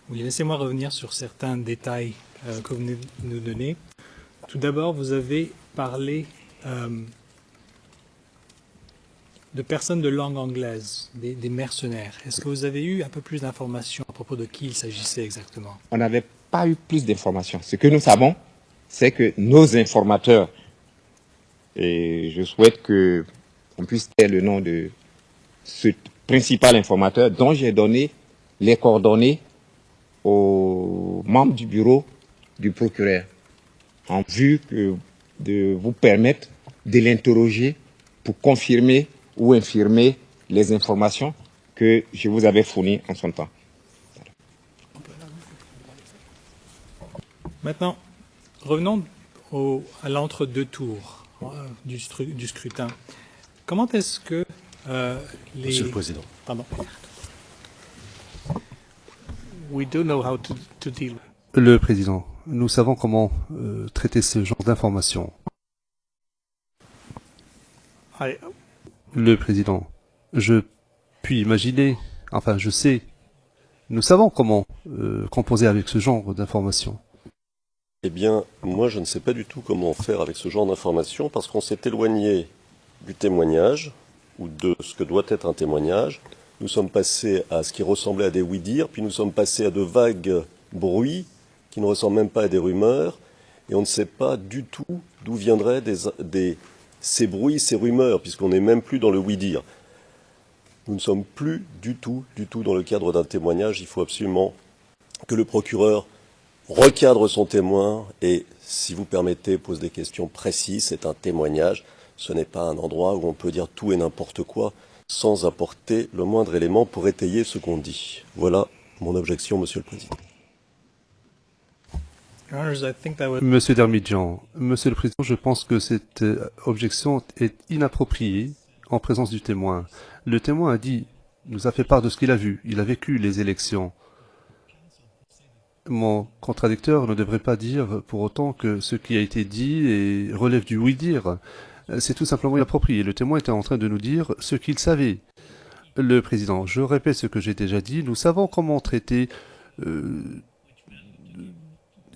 A: Oui, laissez-moi revenir sur certains détails que vous venez de nous donner. Tout d'abord, vous avez parlé de personnes de langue anglaise, des mercenaires. Est-ce que vous avez eu un peu plus d'informations à propos de qui il s'agissait exactement?
C: On n'avait pas eu plus d'informations. Ce que nous savons, c'est que nos informateurs, et je souhaite qu'on puisse taire le nom de ce principal informateur dont j'ai donné les coordonnées aux membres du bureau du procureur, en vue de vous permettre de l'interroger pour confirmer ou infirmer les informations que je vous avais fournies en son temps.
A: Maintenant, revenons à l'entre-deux tours du scrutin. Comment est-ce que les...
G: Monsieur le Président.
A: Pardon.
D: We do know how to deal.
E: Le Président, nous savons comment traiter ce genre d'informations. Le Président, je puis imaginer, enfin je sais, nous savons comment composer avec ce genre d'informations.
G: Eh bien, moi je ne sais pas du tout comment faire avec ce genre d'informations parce qu'on s'est éloigné du témoignage ou de ce que doit être un témoignage. Nous sommes passés à ce qui ressemblait à des oui-dire, puis nous sommes passés à de vagues bruits qui ne ressemblent même pas à des rumeurs, et on ne sait pas du tout d'où viendraient ces bruits, ces rumeurs, puisqu'on n'est même plus dans le oui-dire. Nous ne sommes plus du tout dans le cadre d'un témoignage. Il faut absolument que le procureur recadre son témoin et, si vous permettez, pose des questions précises. C'est un témoignage, ce n'est pas un endroit où on peut dire tout et n'importe quoi sans apporter le moindre élément pour étayer ce qu'on dit. Voilà mon objection, Monsieur le Président.
E: Monsieur Dermidjian, Monsieur le Président, je pense que cette objection est inappropriée en présence du témoin. Le témoin a dit, nous a fait part de ce qu'il a vu. Il a vécu les élections. Mon contradicteur ne devrait pas dire pour autant que ce qui a été dit relève du oui-dire. C'est tout simplement inapproprié. Le témoin était en train de nous dire ce qu'il savait. Le président, je répète ce que j'ai déjà dit. Nous savons comment traiter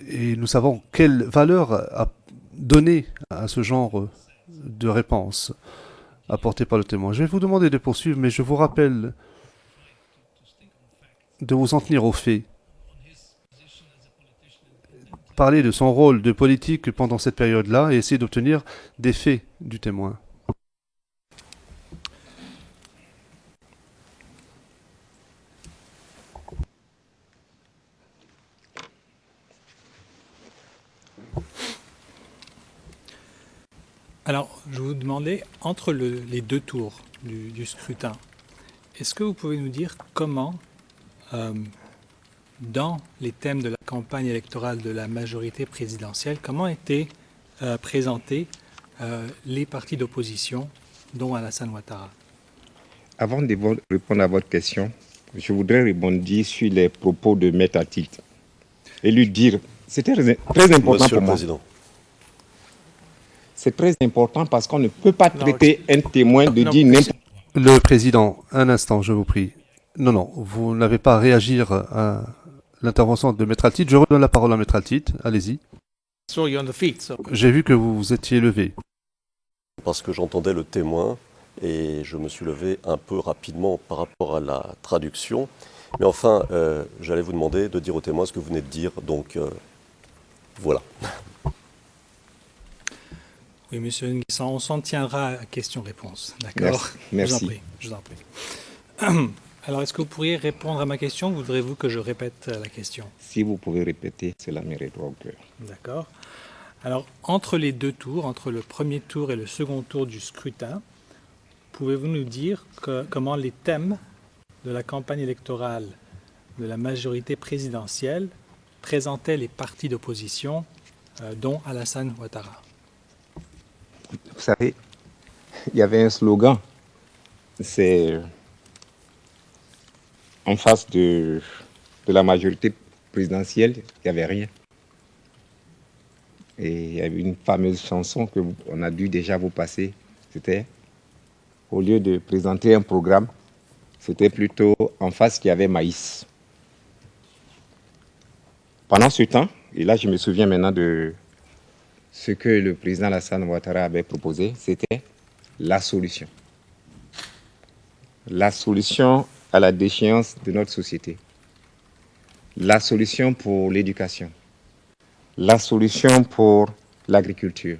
E: et nous savons quelle valeur à donner à ce genre de réponse apportée par le témoin. Je vais vous demander de poursuivre, mais je vous rappelle de vous en tenir aux faits. Parler de son rôle de politique pendant cette période-là et essayer d'obtenir des faits du témoin.
A: Alors, je vous demandais, entre les deux tours du scrutin, est-ce que vous pouvez nous dire comment, dans les thèmes de la campagne électorale de la majorité présidentielle, comment étaient présentés les partis d'opposition, dont Alassane Ouattara?
C: Avant de répondre à votre question, je voudrais rebondir sur les propos de Maître Atit et lui dire, c'était très important
G: Monsieur
C: pour
G: le
C: moi.
G: Président.
C: C'est très important parce qu'on ne peut pas traiter un témoin de dire n'importe
E: Le président, un instant, je vous prie. Non, vous n'avez pas à réagir à l'intervention de Maître Altit. Je redonne la parole à Maître Altit. Allez-y.
D: So you're on the feet. So
E: J'ai vu que vous vous étiez levé.
G: Parce que j'entendais le témoin et je me suis levé un peu rapidement par rapport à la traduction. Mais enfin, j'allais vous demander de dire au témoin ce que vous venez de dire. Donc, voilà.
A: Oui, monsieur Nguessan, on s'en tiendra à question-réponse. D'accord?
C: Merci.
A: Je vous en prie. Alors, est-ce que vous pourriez répondre à ma question ou voudrez-vous que je répète la question?
C: Si vous pouvez répéter, cela m'irait droit au cœur.
A: D'accord. Alors, entre les deux tours, entre le premier tour et le second tour du scrutin, pouvez-vous nous dire comment les thèmes de la campagne électorale de la majorité présidentielle présentaient les partis d'opposition, dont Alassane Ouattara?
C: Vous savez, il y avait un slogan, c'est en face de la majorité présidentielle, il n'y avait rien. Et il y avait une fameuse chanson qu'on a dû déjà vous passer, c'était, au lieu de présenter un programme, c'était plutôt en face qu'il y avait maïs. Pendant ce temps, et là je me souviens maintenant de ce que le président Alassane Ouattara avait proposé, c'était la solution. La solution à la déchéance de notre société. La solution pour l'éducation. La solution pour l'agriculture.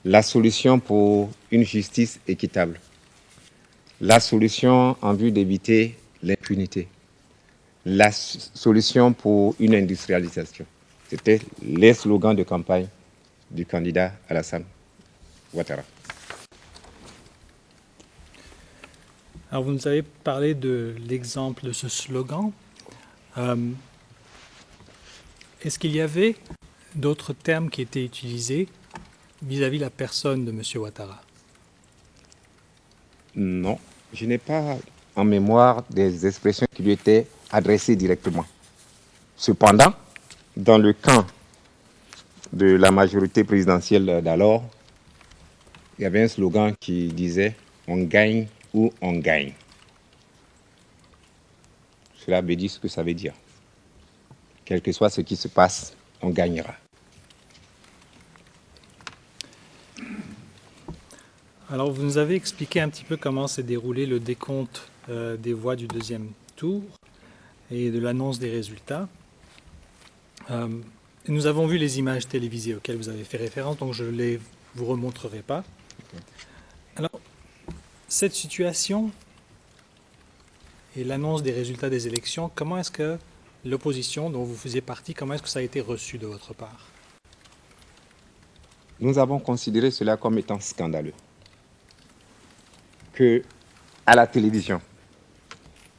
C: La solution pour une justice équitable. La solution en vue d'éviter l'impunité. La solution pour une industrialisation. C'était les slogans de campagne du candidat Alassane Ouattara.
A: Alors, vous nous avez parlé de l'exemple de ce slogan. Est-ce qu'il y avait d'autres termes qui étaient utilisés vis-à-vis de la personne de M. Ouattara?
C: Non, je n'ai pas en mémoire des expressions qui lui étaient adressées directement. Cependant, dans le camp de la majorité présidentielle d'alors, il y avait un slogan qui disait « On gagne ou on gagne ». Cela veut dire ce que ça veut dire. Quel que soit ce qui se passe, on gagnera.
A: Alors, vous nous avez expliqué un petit peu comment s'est déroulé le décompte des voix du deuxième tour et de l'annonce des résultats. Nous avons vu les images télévisées auxquelles vous avez fait référence, donc je ne les vous remontrerai pas. Alors, cette situation et l'annonce des résultats des élections, comment est-ce que l'opposition dont vous faisiez partie, comment est-ce que ça a été reçu de votre part?
C: Nous avons considéré cela comme étant scandaleux. Que, à la télévision,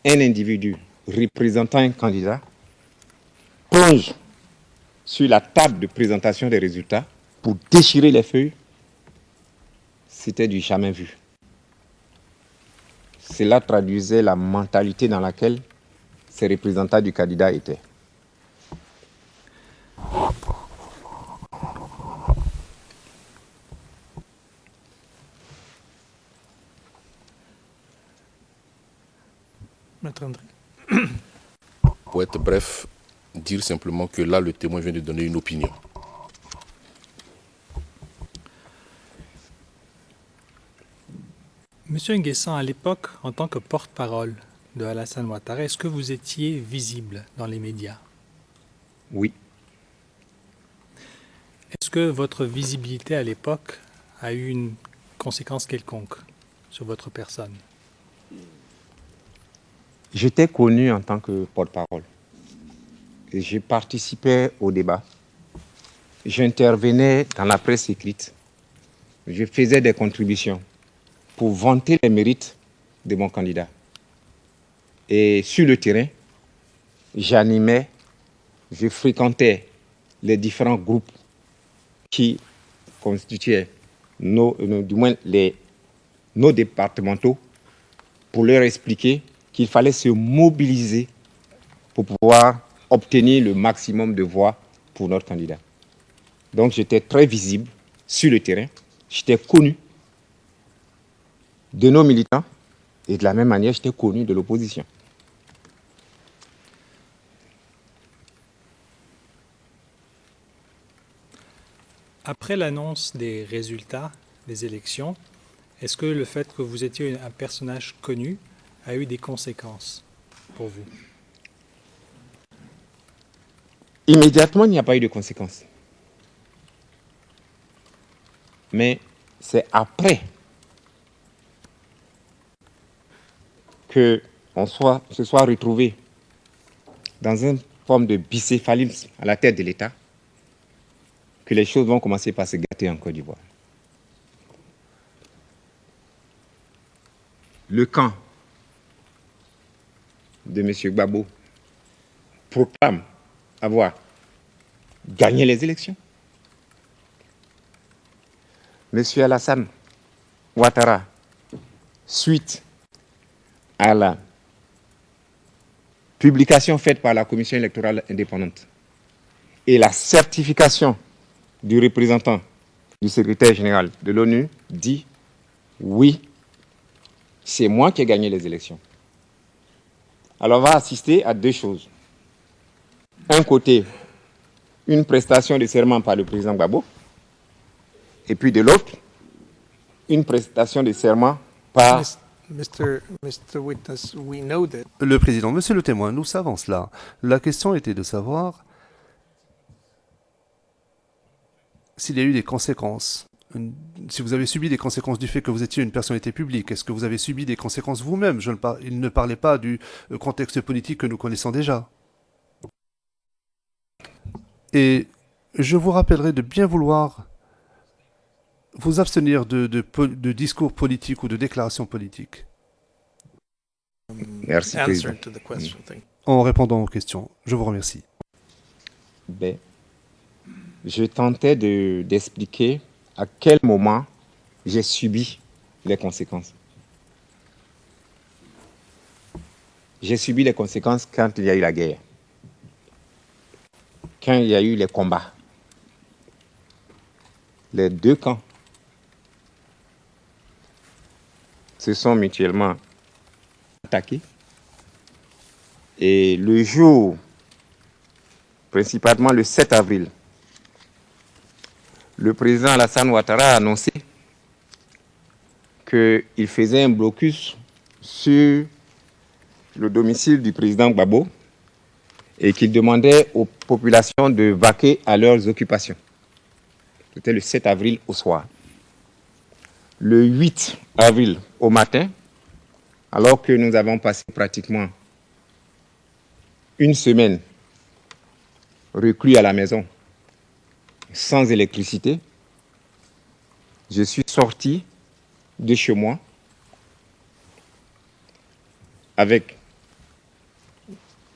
C: un individu représentant un candidat plonge sur la table de présentation des résultats pour déchirer les feuilles, c'était du jamais vu. Cela traduisait la mentalité dans laquelle ces représentants du candidat étaient.
D: Maître André.
H: Pour être bref, dire simplement que là, le témoin vient de donner une opinion.
A: Monsieur Nguessan, à l'époque, en tant que porte-parole de Alassane Ouattara, est-ce que vous étiez visible dans les médias?
C: Oui.
A: Est-ce que votre visibilité à l'époque a eu une conséquence quelconque sur votre personne?
C: J'étais connu en tant que porte-parole. Et je participais au débat. J'intervenais dans la presse écrite. Je faisais des contributions pour vanter les mérites de mon candidat. Et sur le terrain, j'animais, je fréquentais les différents groupes qui constituaient nos départementaux pour leur expliquer qu'il fallait se mobiliser pour pouvoir obtenir le maximum de voix pour notre candidat. Donc j'étais très visible sur le terrain, j'étais connu de nos militants et de la même manière j'étais connu de l'opposition.
A: Après l'annonce des résultats des élections, est-ce que le fait que vous étiez un personnage connu a eu des conséquences pour vous?
C: Immédiatement, il n'y a pas eu de conséquences. Mais c'est après que se soit retrouvé dans une forme de bicéphalisme à la tête de l'État que les choses vont commencer par se gâter en Côte d'Ivoire. Le camp de M. Gbagbo proclame avoir gagné les élections. M. Alassane Ouattara, suite à la publication faite par la Commission électorale indépendante et la certification du représentant du secrétaire général de l'ONU, dit oui, c'est moi qui ai gagné les élections. Alors on va assister à deux choses. Un côté, une prestation de serment par le président Gbagbo, et puis de l'autre, une prestation de serment par...
D: Mr. Witness, we know that.
E: Le président, monsieur le témoin, nous savons cela. La question était de savoir s'il y a eu des conséquences. Si vous avez subi des conséquences du fait que vous étiez une personnalité publique, est-ce que vous avez subi des conséquences vous-même? Il ne parlait pas du contexte politique que nous connaissons déjà. Et je vous rappellerai de bien vouloir vous abstenir de discours politiques ou de déclarations politiques.
C: Merci, président.
D: Answer to the question. Thank you.
E: En répondant aux questions, je vous remercie.
C: Ben, je tentais d'expliquer à quel moment j'ai subi les conséquences. J'ai subi les conséquences quand il y a eu la guerre, quand il y a eu les combats. Les deux camps se sont mutuellement attaqués. Et le jour, principalement le 7 avril, le président Alassane Ouattara a annoncé qu'il faisait un blocus sur le domicile du président Gbagbo et qu'il demandait aux populations de vaquer à leurs occupations. C'était le 7 avril au soir. Le 8 avril au matin, alors que nous avons passé pratiquement une semaine reclus à la maison, sans électricité, je suis sorti de chez moi avec...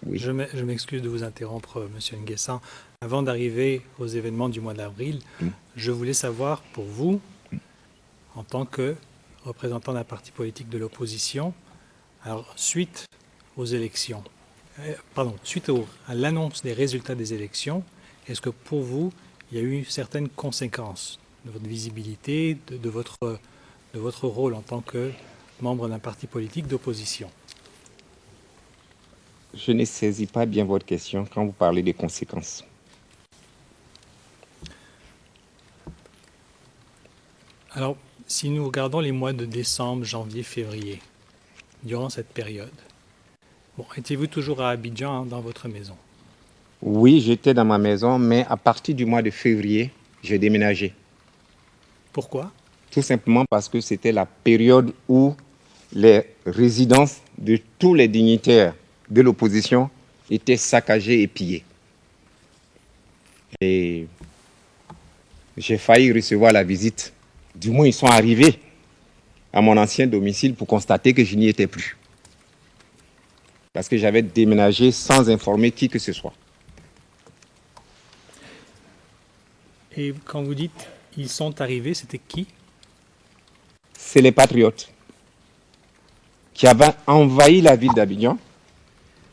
C: Oui.
A: Je m'excuse de vous interrompre, Monsieur Nguessan. Avant d'arriver aux événements du mois d'avril, je voulais savoir pour vous, en tant que représentant d'un parti politique de l'opposition, alors suite aux élections, suite à l'annonce des résultats des élections, est-ce que pour vous, il y a eu certaines conséquences de votre visibilité, de votre rôle en tant que membre d'un parti politique d'opposition?
C: Je ne saisis pas bien votre question quand vous parlez des conséquences.
A: Alors, si nous regardons les mois de décembre, janvier, février, durant cette période, bon, étiez-vous toujours à Abidjan, hein, dans votre maison?
C: Oui, j'étais dans ma maison, mais à partir du mois de février, j'ai déménagé.
A: Pourquoi?
C: Tout simplement parce que c'était la période où les résidences de tous les dignitaires de l'opposition étaient saccagées et pillées. Et j'ai failli recevoir la visite. Du moins, ils sont arrivés à mon ancien domicile pour constater que je n'y étais plus. Parce que j'avais déménagé sans informer qui que ce soit.
A: Et quand vous dites « ils sont arrivés », c'était qui?
C: C'est les patriotes qui avaient envahi la ville d'Abidjan,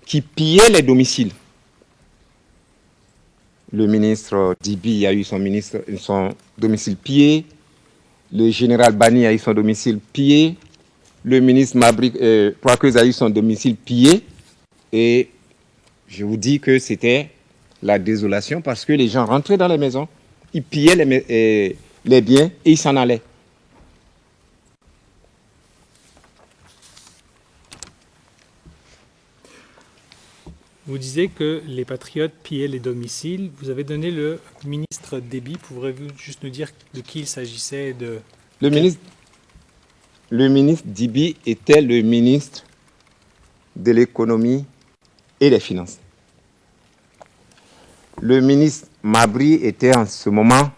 C: qui pillaient les domiciles. Le ministre Dibi a eu son domicile pillé, le général Bani a eu son domicile pillé, le ministre Mabri Proaqueuse a eu son domicile pillé, et je vous dis que c'était la désolation parce que les gens rentraient dans les maisons, ils pillaient les biens et ils s'en allaient.
A: Vous disiez que les patriotes pillaient les domiciles. Vous avez donné le ministre Déby. Pourrez-vous juste nous dire de qui il s'agissait de...
C: Le ministre Dibi était le ministre de l'économie et des finances. Le ministre Mabri était en ce moment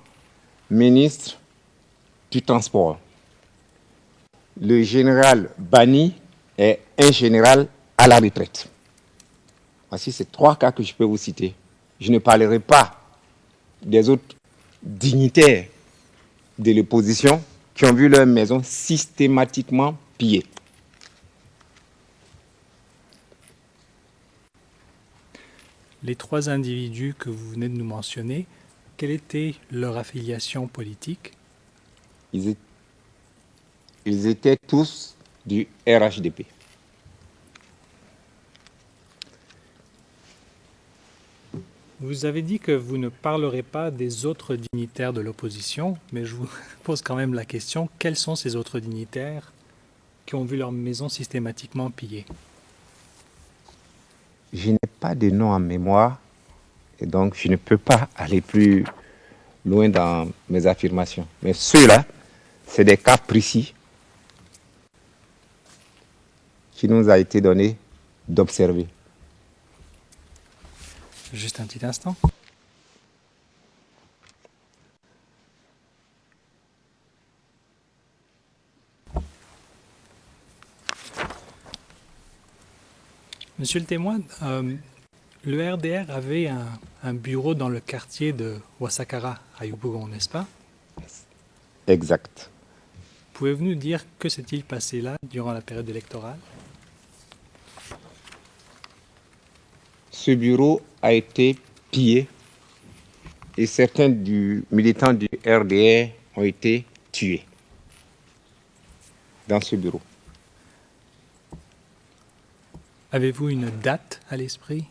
C: ministre du transport. Le général Bani est un général à la retraite. Voici ces 3 cas que je peux vous citer. Je ne parlerai pas des autres dignitaires de l'opposition qui ont vu leur maison systématiquement pillée.
A: Les 3 individus que vous venez de nous mentionner, quelle était leur affiliation politique?
C: Ils étaient tous du RHDP.
A: Vous avez dit que vous ne parlerez pas des autres dignitaires de l'opposition, mais je vous pose quand même la question, quels sont ces autres dignitaires qui ont vu leur maison systématiquement pillée?
C: Je n'ai pas de nom en mémoire et donc je ne peux pas aller plus loin dans mes affirmations. Mais ceux-là, c'est des cas précis qui nous a été donné d'observer.
A: Juste un petit instant. Monsieur le témoin, le RDR avait un bureau dans le quartier de Wasakara, à Yopougon, n'est-ce pas?
C: Exact.
A: Pouvez-vous nous dire que s'est-il passé là durant la période électorale?
C: Ce bureau a été pillé et certains militants du RDR ont été tués dans ce bureau.
A: Avez-vous une date à l'esprit?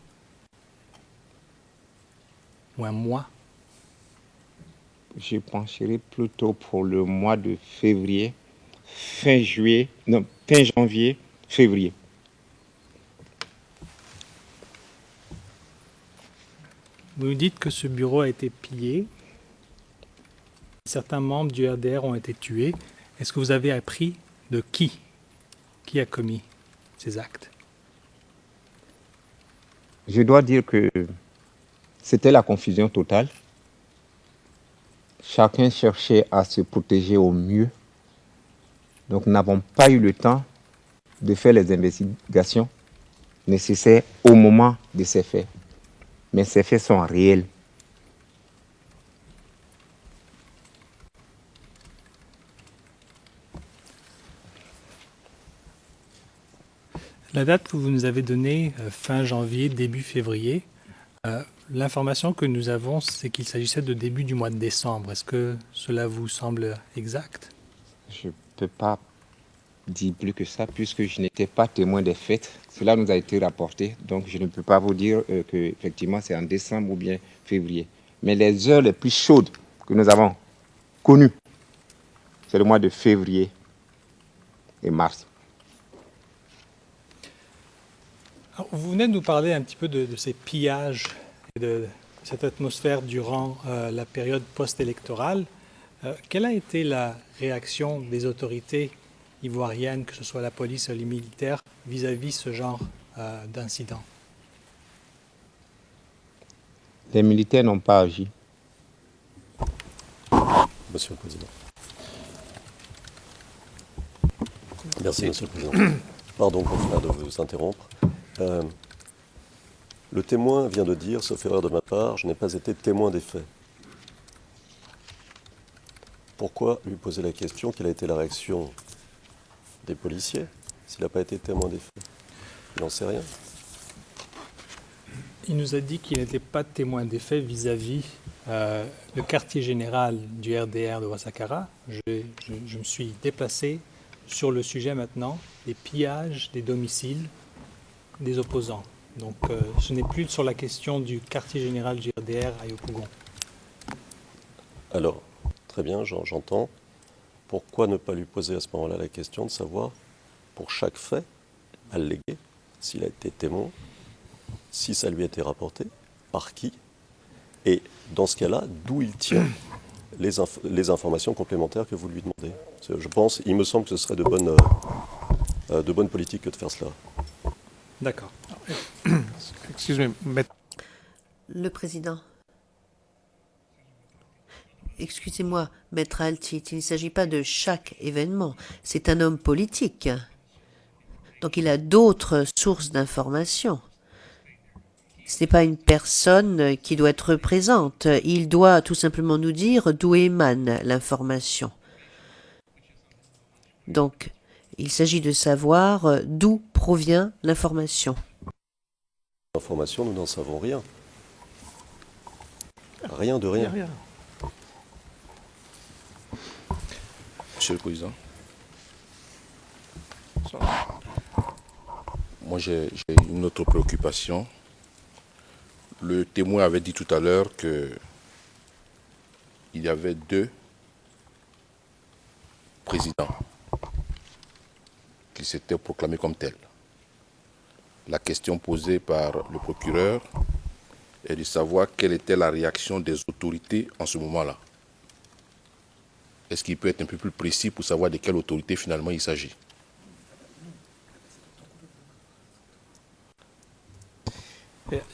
A: Ou un mois?
C: Je pencherai plutôt pour le mois de février, fin janvier, février.
A: Vous nous dites que ce bureau a été pillé. Certains membres du RDR ont été tués. Est-ce que vous avez appris de qui a commis ces actes?
C: Je dois dire que c'était la confusion totale. Chacun cherchait à se protéger au mieux. Donc nous n'avons pas eu le temps de faire les investigations nécessaires au moment de ces faits. Mais ces faits sont réels.
A: La date que vous nous avez donnée, fin janvier, début février, l'information que nous avons, c'est qu'il s'agissait de début du mois de décembre. Est-ce que cela vous semble exact?
C: Je ne peux pas dire plus que ça puisque je n'étais pas témoin des faits. Cela nous a été rapporté, donc je ne peux pas vous dire que effectivement c'est en décembre ou bien février. Mais les heures les plus chaudes que nous avons connues, c'est le mois de février et mars.
A: Alors, vous venez de nous parler un petit peu de ces pillages et de cette atmosphère durant la période post-électorale. Quelle a été la réaction des autorités ivoiriennes, que ce soit la police ou les militaires, vis-à-vis ce genre d'incident?
C: Les militaires n'ont pas agi.
G: Monsieur le Président. Merci, Monsieur le Président. Pardon, confrère, de vous interrompre. Le témoin vient de dire, sauf erreur de ma part, je n'ai pas été témoin des faits. Pourquoi lui poser la question? Quelle a été la réaction des policiers s'il n'a pas été témoin des faits? Il n'en sait rien.
A: Il nous a dit qu'il n'était pas témoin des faits vis-à-vis le quartier général du RDR de Ouassakara. Je me suis déplacé sur le sujet maintenant, des pillages des domiciles des opposants. Donc ce n'est plus sur la question du quartier général du RDR à Yopougon.
G: Alors, très bien, j'entends. Pourquoi ne pas lui poser à ce moment-là la question de savoir, pour chaque fait allégué, s'il a été témoin, si ça lui a été rapporté, par qui, et dans ce cas-là, d'où il tient les informations complémentaires que vous lui demandez. Je pense, il me semble que ce serait de bonne politique que de faire cela.
A: D'accord.
D: Excuse me, but
B: Le président. Excusez-moi, maître Altit, il ne s'agit pas de chaque événement. C'est un homme politique. Donc il a d'autres sources d'informations. Ce n'est pas une personne qui doit être présente. Il doit tout simplement nous dire d'où émane l'information. Donc, il s'agit de savoir d'où provient l'information.
G: L'information, nous n'en savons rien. Rien de rien.
H: Monsieur le Président, moi j'ai une autre préoccupation. Le témoin avait dit tout à l'heure qu'il y avait 2 présidents qui s'étaient proclamés comme tels. La question posée par le procureur est de savoir quelle était la réaction des autorités en ce moment-là. Est-ce qu'il peut être un peu plus précis pour savoir de quelle autorité finalement il s'agit?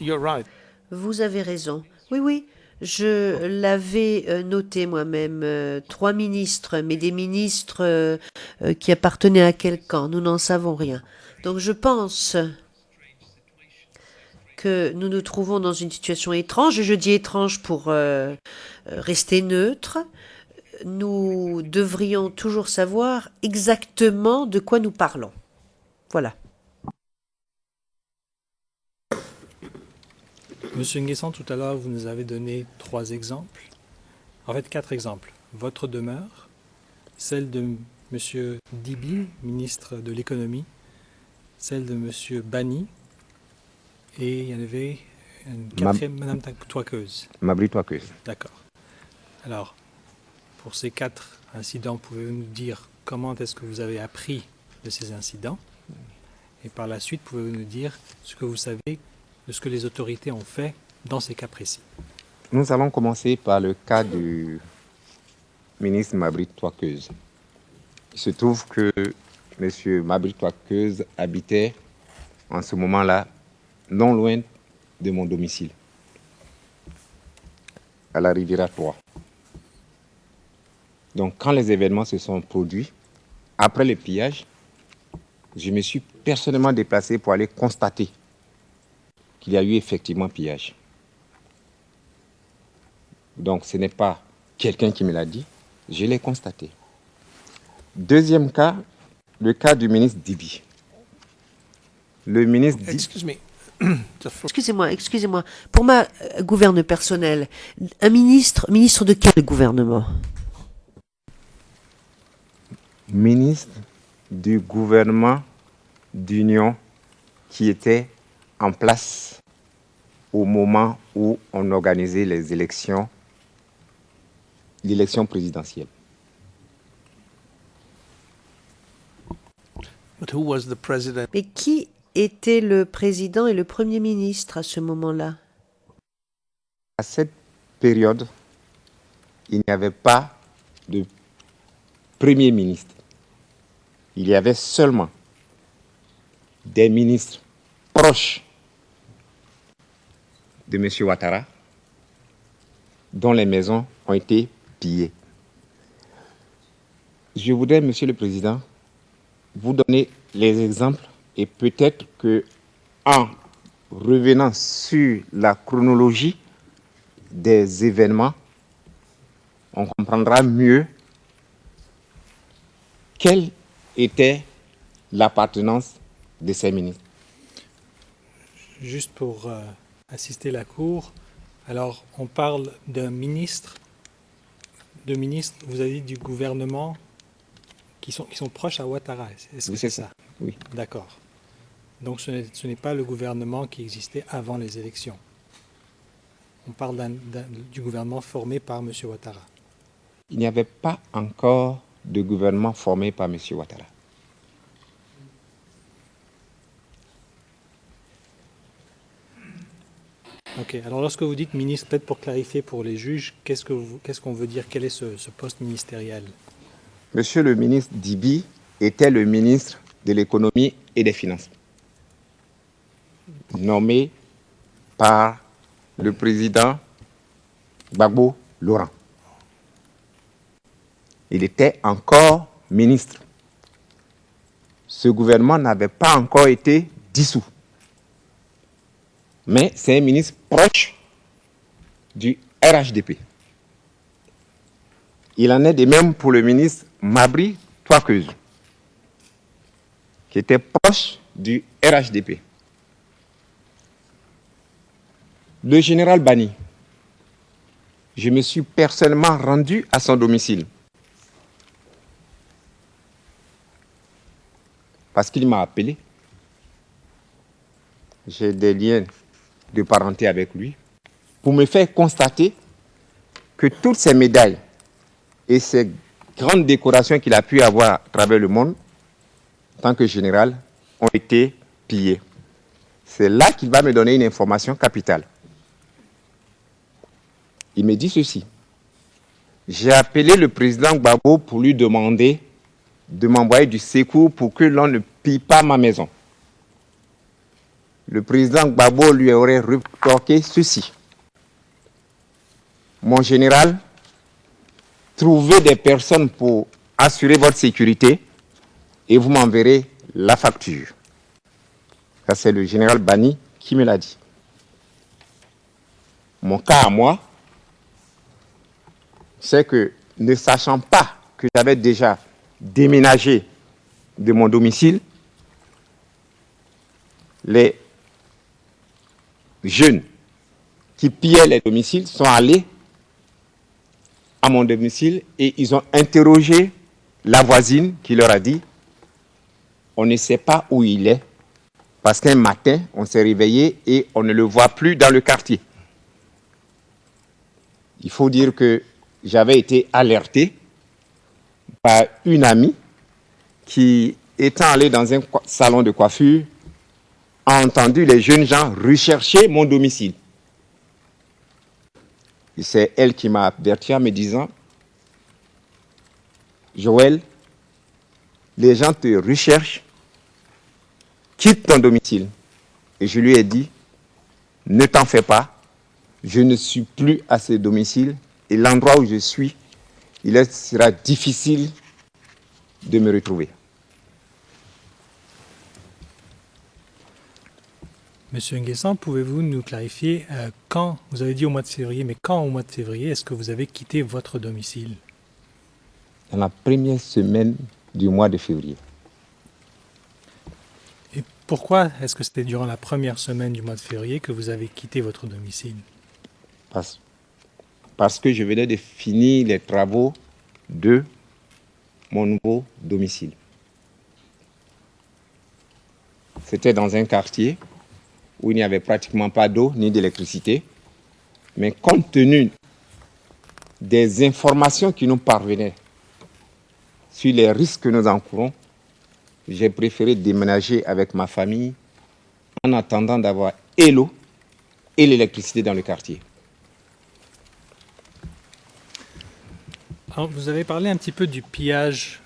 D: you're right.
B: Vous avez raison. Oui, oui, je l'avais noté moi-même. 3 ministres, mais des ministres qui appartenaient à quel camp? Nous n'en savons rien. Donc je pense que nous nous trouvons dans une situation étrange. Je dis étrange pour rester neutre. Nous devrions toujours savoir exactement de quoi nous parlons. Voilà.
A: Monsieur Nguessan, tout à l'heure, vous nous avez donné 3 exemples. En fait, 4 exemples. Votre demeure, celle de Monsieur Dibi, ministre de l'économie, celle de Monsieur Bani, et il y en avait une 4e, Madame Toiqueuse.
C: Mabri Toiqueuse.
A: D'accord. Alors, pour ces 4 incidents, pouvez-vous nous dire comment est-ce que vous avez appris de ces incidents? Et par la suite, pouvez-vous nous dire ce que vous savez de ce que les autorités ont fait dans ces cas précis?
C: Nous allons commencer par le cas du ministre Mabri Toiqueuse. Il se trouve que M. Mabri Toiqueuse habitait en ce moment-là non loin de mon domicile, à la Riviera 3. Donc quand les événements se sont produits, après le pillage, je me suis personnellement déplacé pour aller constater qu'il y a eu effectivement pillage. Donc ce n'est pas quelqu'un qui me l'a dit, je l'ai constaté. Deuxième cas, le cas du ministre Dibi. Le ministre Dibi...
D: Excuse me.
B: Excusez-moi. Pour ma gouverne personnelle, un ministre de quel gouvernement?
C: Ministre du gouvernement d'union qui étaient en place au moment où on organisait les élections, l'élection présidentielle.
D: But who was the president?
B: Mais qui était le président et le premier ministre à ce moment-là?
C: À cette période, il n'y avait pas de premier ministre. Il y avait seulement des ministres proches de M. Ouattara, dont les maisons ont été pillées. Je voudrais, Monsieur le Président, vous donner les exemples et peut-être que, en revenant sur la chronologie des événements, on comprendra mieux quelle était l'appartenance de ces ministres.
A: Juste pour assister la Cour, alors on parle d'un ministre, vous avez dit du gouvernement, qui sont proches à Ouattara. Est-ce que
C: Oui,
A: c'est
C: c'est
A: ça?
C: Oui.
A: D'accord. Donc ce n'est pas le gouvernement qui existait avant les élections. On parle du gouvernement formé par M. Ouattara.
C: Il n'y avait pas encore de gouvernement formé par M. Ouattara.
A: Ok, alors lorsque vous dites ministre, peut-être pour clarifier pour les juges, qu'est-ce qu'on veut dire? Quel est ce poste ministériel?
C: Monsieur le ministre Dibi était le ministre de l'économie et des finances, nommé par le président Gbagbo Laurent. Il était encore ministre. Ce gouvernement n'avait pas encore été dissous. Mais c'est un ministre proche du RHDP. Il en est de même pour le ministre Mabri Touakeuse, qui était proche du RHDP. Le général Bani, je me suis personnellement rendu à son domicile parce qu'il m'a appelé. J'ai des liens de parenté avec lui pour me faire constater que toutes ces médailles et ces grandes décorations qu'il a pu avoir à travers le monde, en tant que général, ont été pillées. C'est là qu'il va me donner une information capitale. Il me dit ceci. J'ai appelé le président Gbagbo pour lui demander de m'envoyer du secours pour que l'on ne pille pas ma maison. Le président Gbagbo lui aurait rétorqué ceci. Mon général, trouvez des personnes pour assurer votre sécurité et vous m'enverrez la facture. Ça, c'est le général Bani qui me l'a dit. Mon cas à moi, c'est que, ne sachant pas que j'avais déjà déménagé de mon domicile, les jeunes qui pillaient les domiciles sont allés à mon domicile et ils ont interrogé la voisine qui leur a dit « On ne sait pas où il est parce qu'un matin, on s'est réveillé et on ne le voit plus dans le quartier. » Il faut dire que j'avais été alerté par une amie qui, étant allée dans un salon de coiffure, a entendu les jeunes gens rechercher mon domicile. Et c'est elle qui m'a averti en me disant « Joël, les gens te recherchent, quitte ton domicile. » Et je lui ai dit « Ne t'en fais pas, je ne suis plus à ce domicile et l'endroit où je suis, il sera difficile de me retrouver. »
A: Monsieur Nguessan, pouvez-vous nous clarifier quand, vous avez dit au mois de février, mais quand au mois de février est-ce que vous avez quitté votre domicile?
C: Dans la première semaine du mois de février.
A: Et pourquoi est-ce que c'était durant la première semaine du mois de février que vous avez quitté votre domicile?
C: Parce que je venais de finir les travaux de mon nouveau domicile. C'était dans un quartier où il n'y avait pratiquement pas d'eau ni d'électricité. Mais compte tenu des informations qui nous parvenaient sur les risques que nous encourons, j'ai préféré déménager avec ma famille en attendant d'avoir et l'eau et l'électricité dans le quartier.
A: Alors, vous avez parlé un petit peu du pillage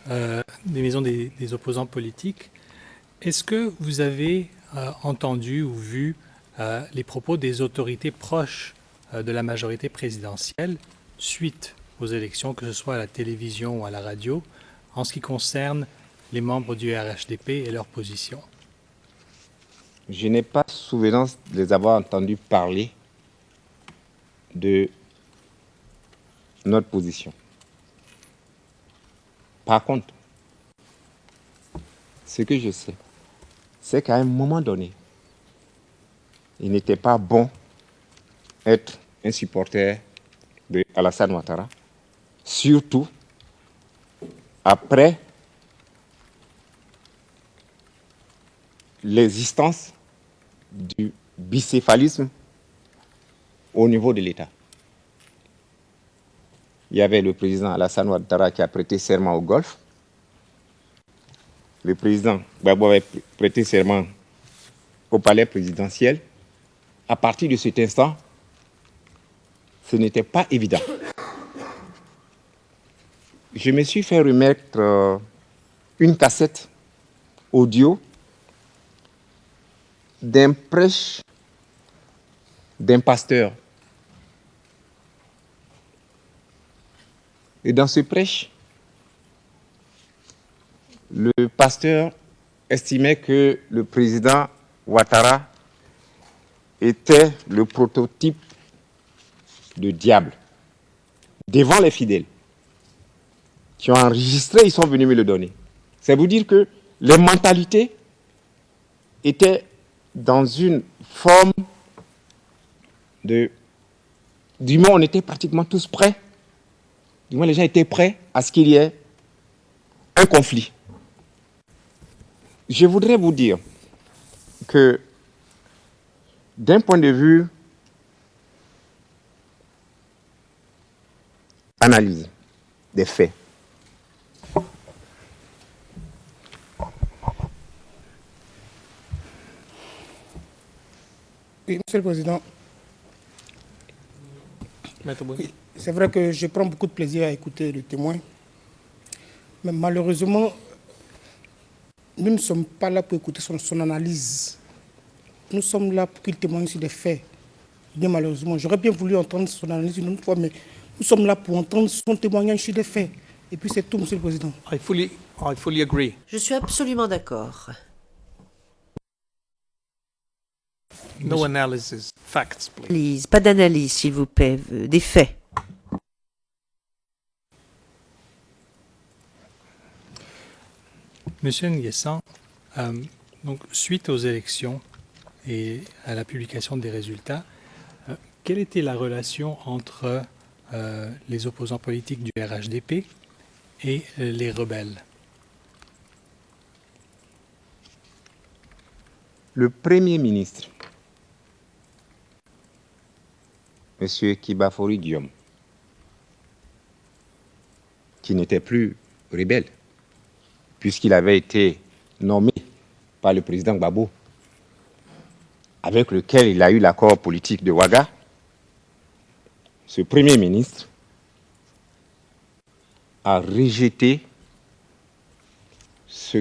A: des maisons des opposants politiques. Est-ce que vous avez entendu ou vu les propos des autorités proches de la majorité présidentielle suite aux élections, que ce soit à la télévision ou à la radio, en ce qui concerne les membres du RHDP et leur position?
C: Je n'ai pas souvenance de les avoir entendus parler de notre position. Par contre, ce que je sais, c'est qu'à un moment donné, il n'était pas bon être un supporter de Alassane Ouattara, surtout après l'existence du bicéphalisme au niveau de l'État. Il y avait le président Alassane Ouattara qui a prêté serment au Golfe. Le président Gbagbo avait prêté serment au palais présidentiel. À partir de cet instant, ce n'était pas évident. Je me suis fait remettre une cassette audio d'un prêche d'un pasteur. Et dans ce prêche, le pasteur estimait que le président Ouattara était le prototype de diable devant les fidèles qui ont enregistré, ils sont venus me le donner. C'est vous dire que les mentalités étaient dans une forme de... Du moins, on était pratiquement tous prêts. Du moins, les gens étaient prêts à ce qu'il y ait un conflit. Je voudrais vous dire que d'un point de vue analyse des faits,
F: Oui, Monsieur le Président, oui, c'est vrai que je prends beaucoup de plaisir à écouter le témoin, mais malheureusement, nous ne sommes pas là pour écouter son analyse. Nous sommes là pour qu'il témoigne sur des faits. Bien malheureusement, j'aurais bien voulu entendre son analyse une autre fois, mais nous sommes là pour entendre son témoignage sur des faits. Et puis c'est tout, Monsieur le Président.
D: I fully agree.
B: Je suis absolument d'accord.
D: No analysis, facts, please.
B: Please, pas d'analyse, s'il vous plaît, des faits.
A: Monsieur Nguessan, donc, suite aux élections et à la publication des résultats, quelle était la relation entre les opposants politiques du RHDP et les rebelles?
C: le Premier ministre, M. Kibafori Guillaume, qui n'était plus rebelle, puisqu'il avait été nommé par le président Gbagbo, avec lequel il a eu l'accord politique de Ouaga, ce Premier ministre a rejeté ce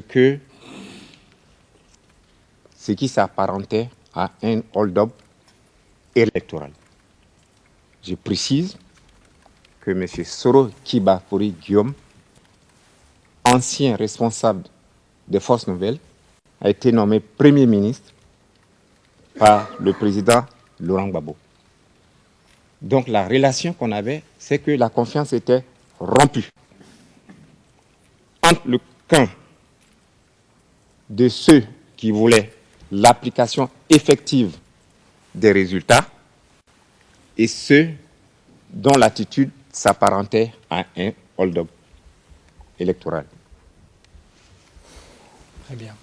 C: qui s'apparentait à un hold-up électoral. Je précise que M. Soro Kibafori Guillaume, ancien responsable des Forces Nouvelles, a été nommé Premier ministre par le président Laurent Gbagbo. Donc la relation qu'on avait, c'est que la confiance était rompue entre le camp de ceux qui voulaient l'application effective des résultats et ceux dont l'attitude s'apparentait à un hold-up électoral.
A: Très bien.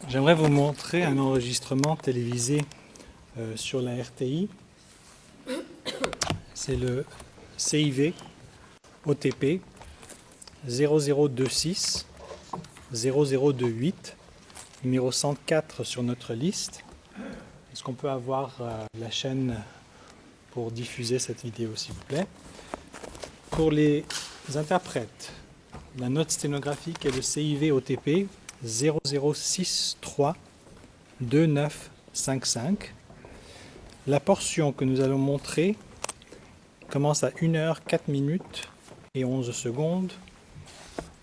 A: J'aimerais vous montrer un enregistrement télévisé sur la RTI. C'est le CIV OTP 0026 0028, numéro 104 sur notre liste. Est-ce qu'on peut avoir la chaîne pour diffuser cette vidéo, s'il vous plaît? Pour les interprètes, la note sténographique est le CIV OTP 0063 2955. La portion que nous allons montrer commence à 1 heure 4 minutes et 11 secondes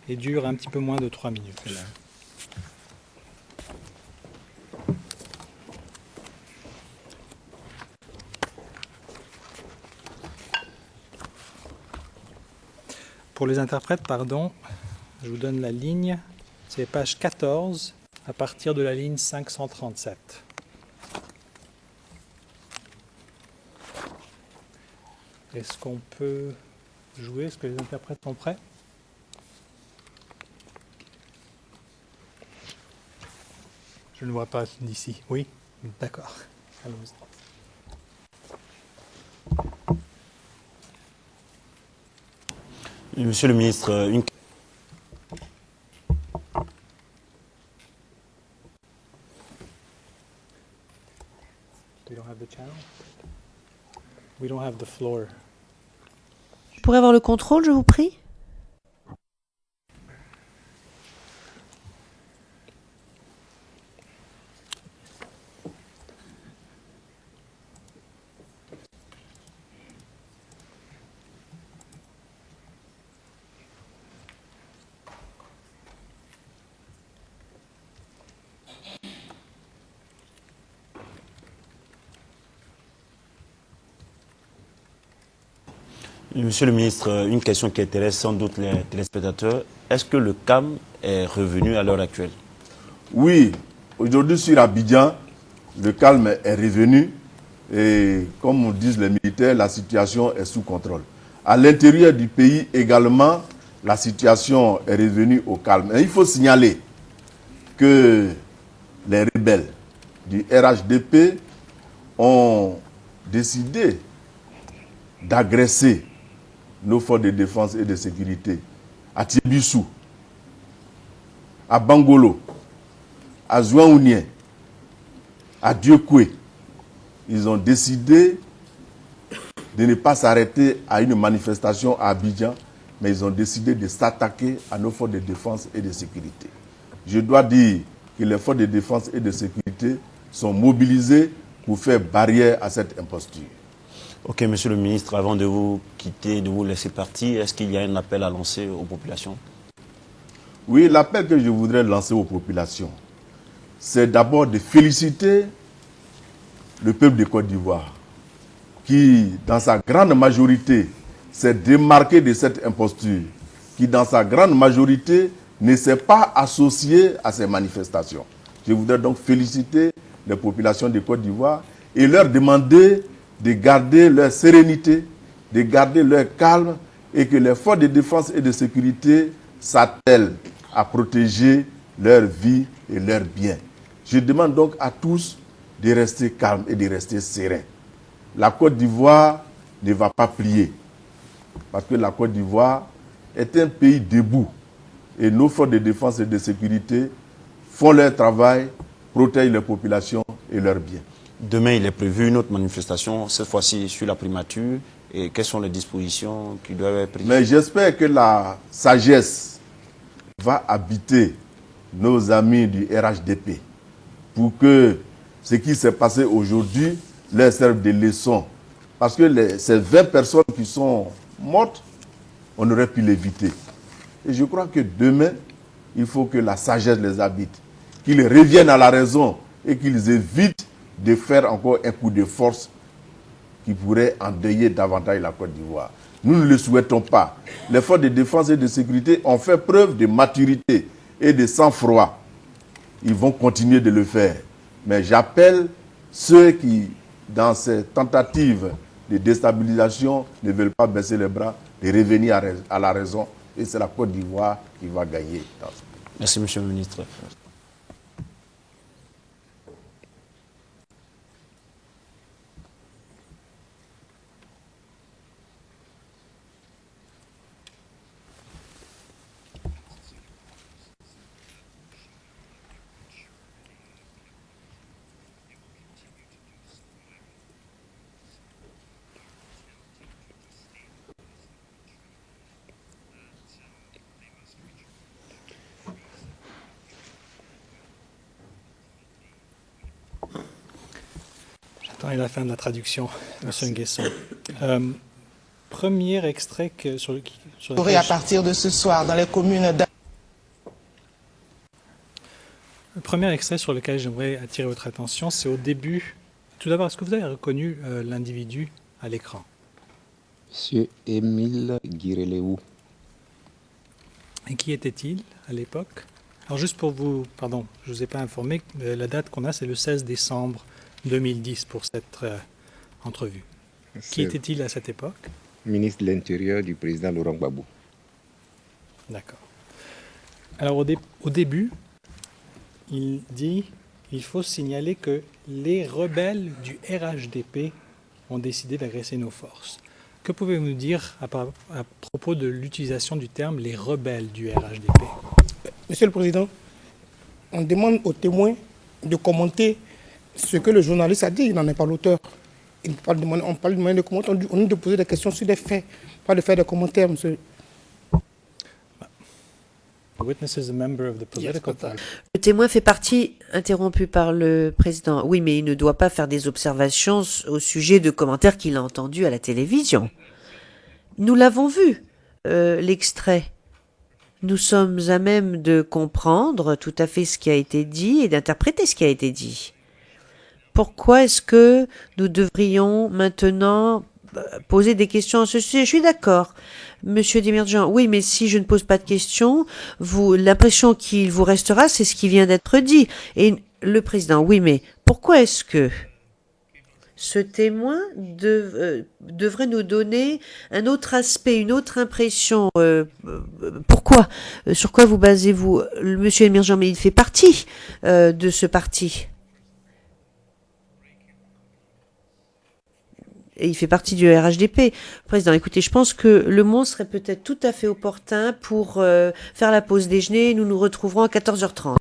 A: et dure un petit peu moins de 3 minutes. Pour les interprètes, pardon, je vous donne la ligne, c'est page 14 à partir de la ligne 537. Est-ce qu'on peut jouer? Est-ce que les interprètes sont prêts? Je ne vois pas d'ici. Oui? D'accord. Allons-y.
I: Monsieur le ministre,
A: We don't have the channel. We don't have the floor.
B: Je pourrais avoir le contrôle, je vous prie?
I: Monsieur le ministre, une question qui intéresse sans doute les téléspectateurs. Est-ce que le calme est revenu à l'heure actuelle?
J: Oui, aujourd'hui sur Abidjan, le calme est revenu et comme disent les militaires, la situation est sous contrôle. À l'intérieur du pays également, la situation est revenue au calme. Et il faut signaler que les rebelles du RHDP ont décidé d'agresser nos forces de défense et de sécurité à Tiebissou, à Bangolo, à Zouaounien, à Dieukwé. Ils ont décidé de ne pas s'arrêter à une manifestation à Abidjan, mais ils ont décidé de s'attaquer à nos forces de défense et de sécurité. Je dois dire que les forces de défense et de sécurité sont mobilisées pour faire barrière à cette imposture.
I: Ok, monsieur le ministre, avant de vous quitter, de vous laisser partir, est-ce qu'il y a un appel à lancer aux populations?
J: Oui, l'appel que je voudrais lancer aux populations, c'est d'abord de féliciter le peuple de Côte d'Ivoire, qui, dans sa grande majorité, s'est démarqué de cette imposture, qui, dans sa grande majorité, ne s'est pas associé à ces manifestations. Je voudrais donc féliciter les populations de Côte d'Ivoire et leur demander de garder leur sérénité, de garder leur calme et que les forces de défense et de sécurité s'attellent à protéger leur vie et leurs biens. Je demande donc à tous de rester calmes et de rester sereins. La Côte d'Ivoire ne va pas plier parce que la Côte d'Ivoire est un pays debout et nos forces de défense et de sécurité font leur travail, protègent les populations et leurs biens.
I: Demain, il est prévu une autre manifestation, cette fois-ci sur la primature. Et quelles sont les dispositions qui doivent être prises?
J: Mais j'espère que la sagesse va habiter nos amis du RHDP pour que ce qui s'est passé aujourd'hui leur serve de leçon. Parce que ces 20 personnes qui sont mortes, on aurait pu l'éviter. Et je crois que demain, il faut que la sagesse les habite, qu'ils reviennent à la raison et qu'ils évitent de faire encore un coup de force qui pourrait endeuiller davantage la Côte d'Ivoire. Nous ne le souhaitons pas. Les forces de défense et de sécurité ont fait preuve de maturité et de sang-froid. Ils vont continuer de le faire. Mais j'appelle ceux qui, dans ces tentatives de déstabilisation, ne veulent pas baisser les bras, de revenir à la raison. Et c'est la Côte d'Ivoire qui va gagner.
I: Merci, monsieur le ministre.
A: temps et la fin de la traduction, M. Nguesson. Premier extrait sur lequel
K: à partir de ce soir dans les communes
A: le premier extrait sur lequel j'aimerais attirer votre attention, c'est au début. Tout d'abord, est-ce que vous avez reconnu l'individu à l'écran?
C: Monsieur Émile Guireleou.
A: Et qui était-il à l'époque? Alors juste pour vous, pardon, je ne vous ai pas informé, la date qu'on a, c'est le 16 décembre 2010 pour cette entrevue. Qui était-il à cette époque?
C: Ministre de l'Intérieur du président Laurent Gbagbo.
A: D'accord. Alors au début, il dit il faut signaler que les rebelles du RHDP ont décidé d'agresser nos forces. Que pouvez-vous nous dire à propos de l'utilisation du terme les rebelles du RHDP?
F: Monsieur le Président, on demande aux témoins de commenter ce que le journaliste a dit, il n'en est pas l'auteur. On parle de moyen de commenter, on dit de poser des questions sur des faits, pas de faire des commentaires, monsieur.
B: Le témoin fait partie, interrompu par le président. Oui, mais il ne doit pas faire des observations au sujet de commentaires qu'il a entendus à la télévision. Nous l'avons vu, l'extrait. Nous sommes à même de comprendre tout à fait ce qui a été dit et d'interpréter ce qui a été dit. Pourquoi est-ce que nous devrions maintenant poser des questions à ce sujet? Je suis d'accord. Monsieur Demirjian, oui, mais si je ne pose pas de questions, l'impression qu'il vous restera, c'est ce qui vient d'être dit. Et le président, oui, mais pourquoi est-ce que ce témoin devrait nous donner un autre aspect, une autre impression? Pourquoi? Sur quoi vous basez-vous? Monsieur Demirjian, mais il fait partie de ce parti. Et il fait partie du RHDP. Président, écoutez, je pense que le mot serait peut-être tout à fait opportun pour faire la pause déjeuner. Nous nous retrouverons à 14h30.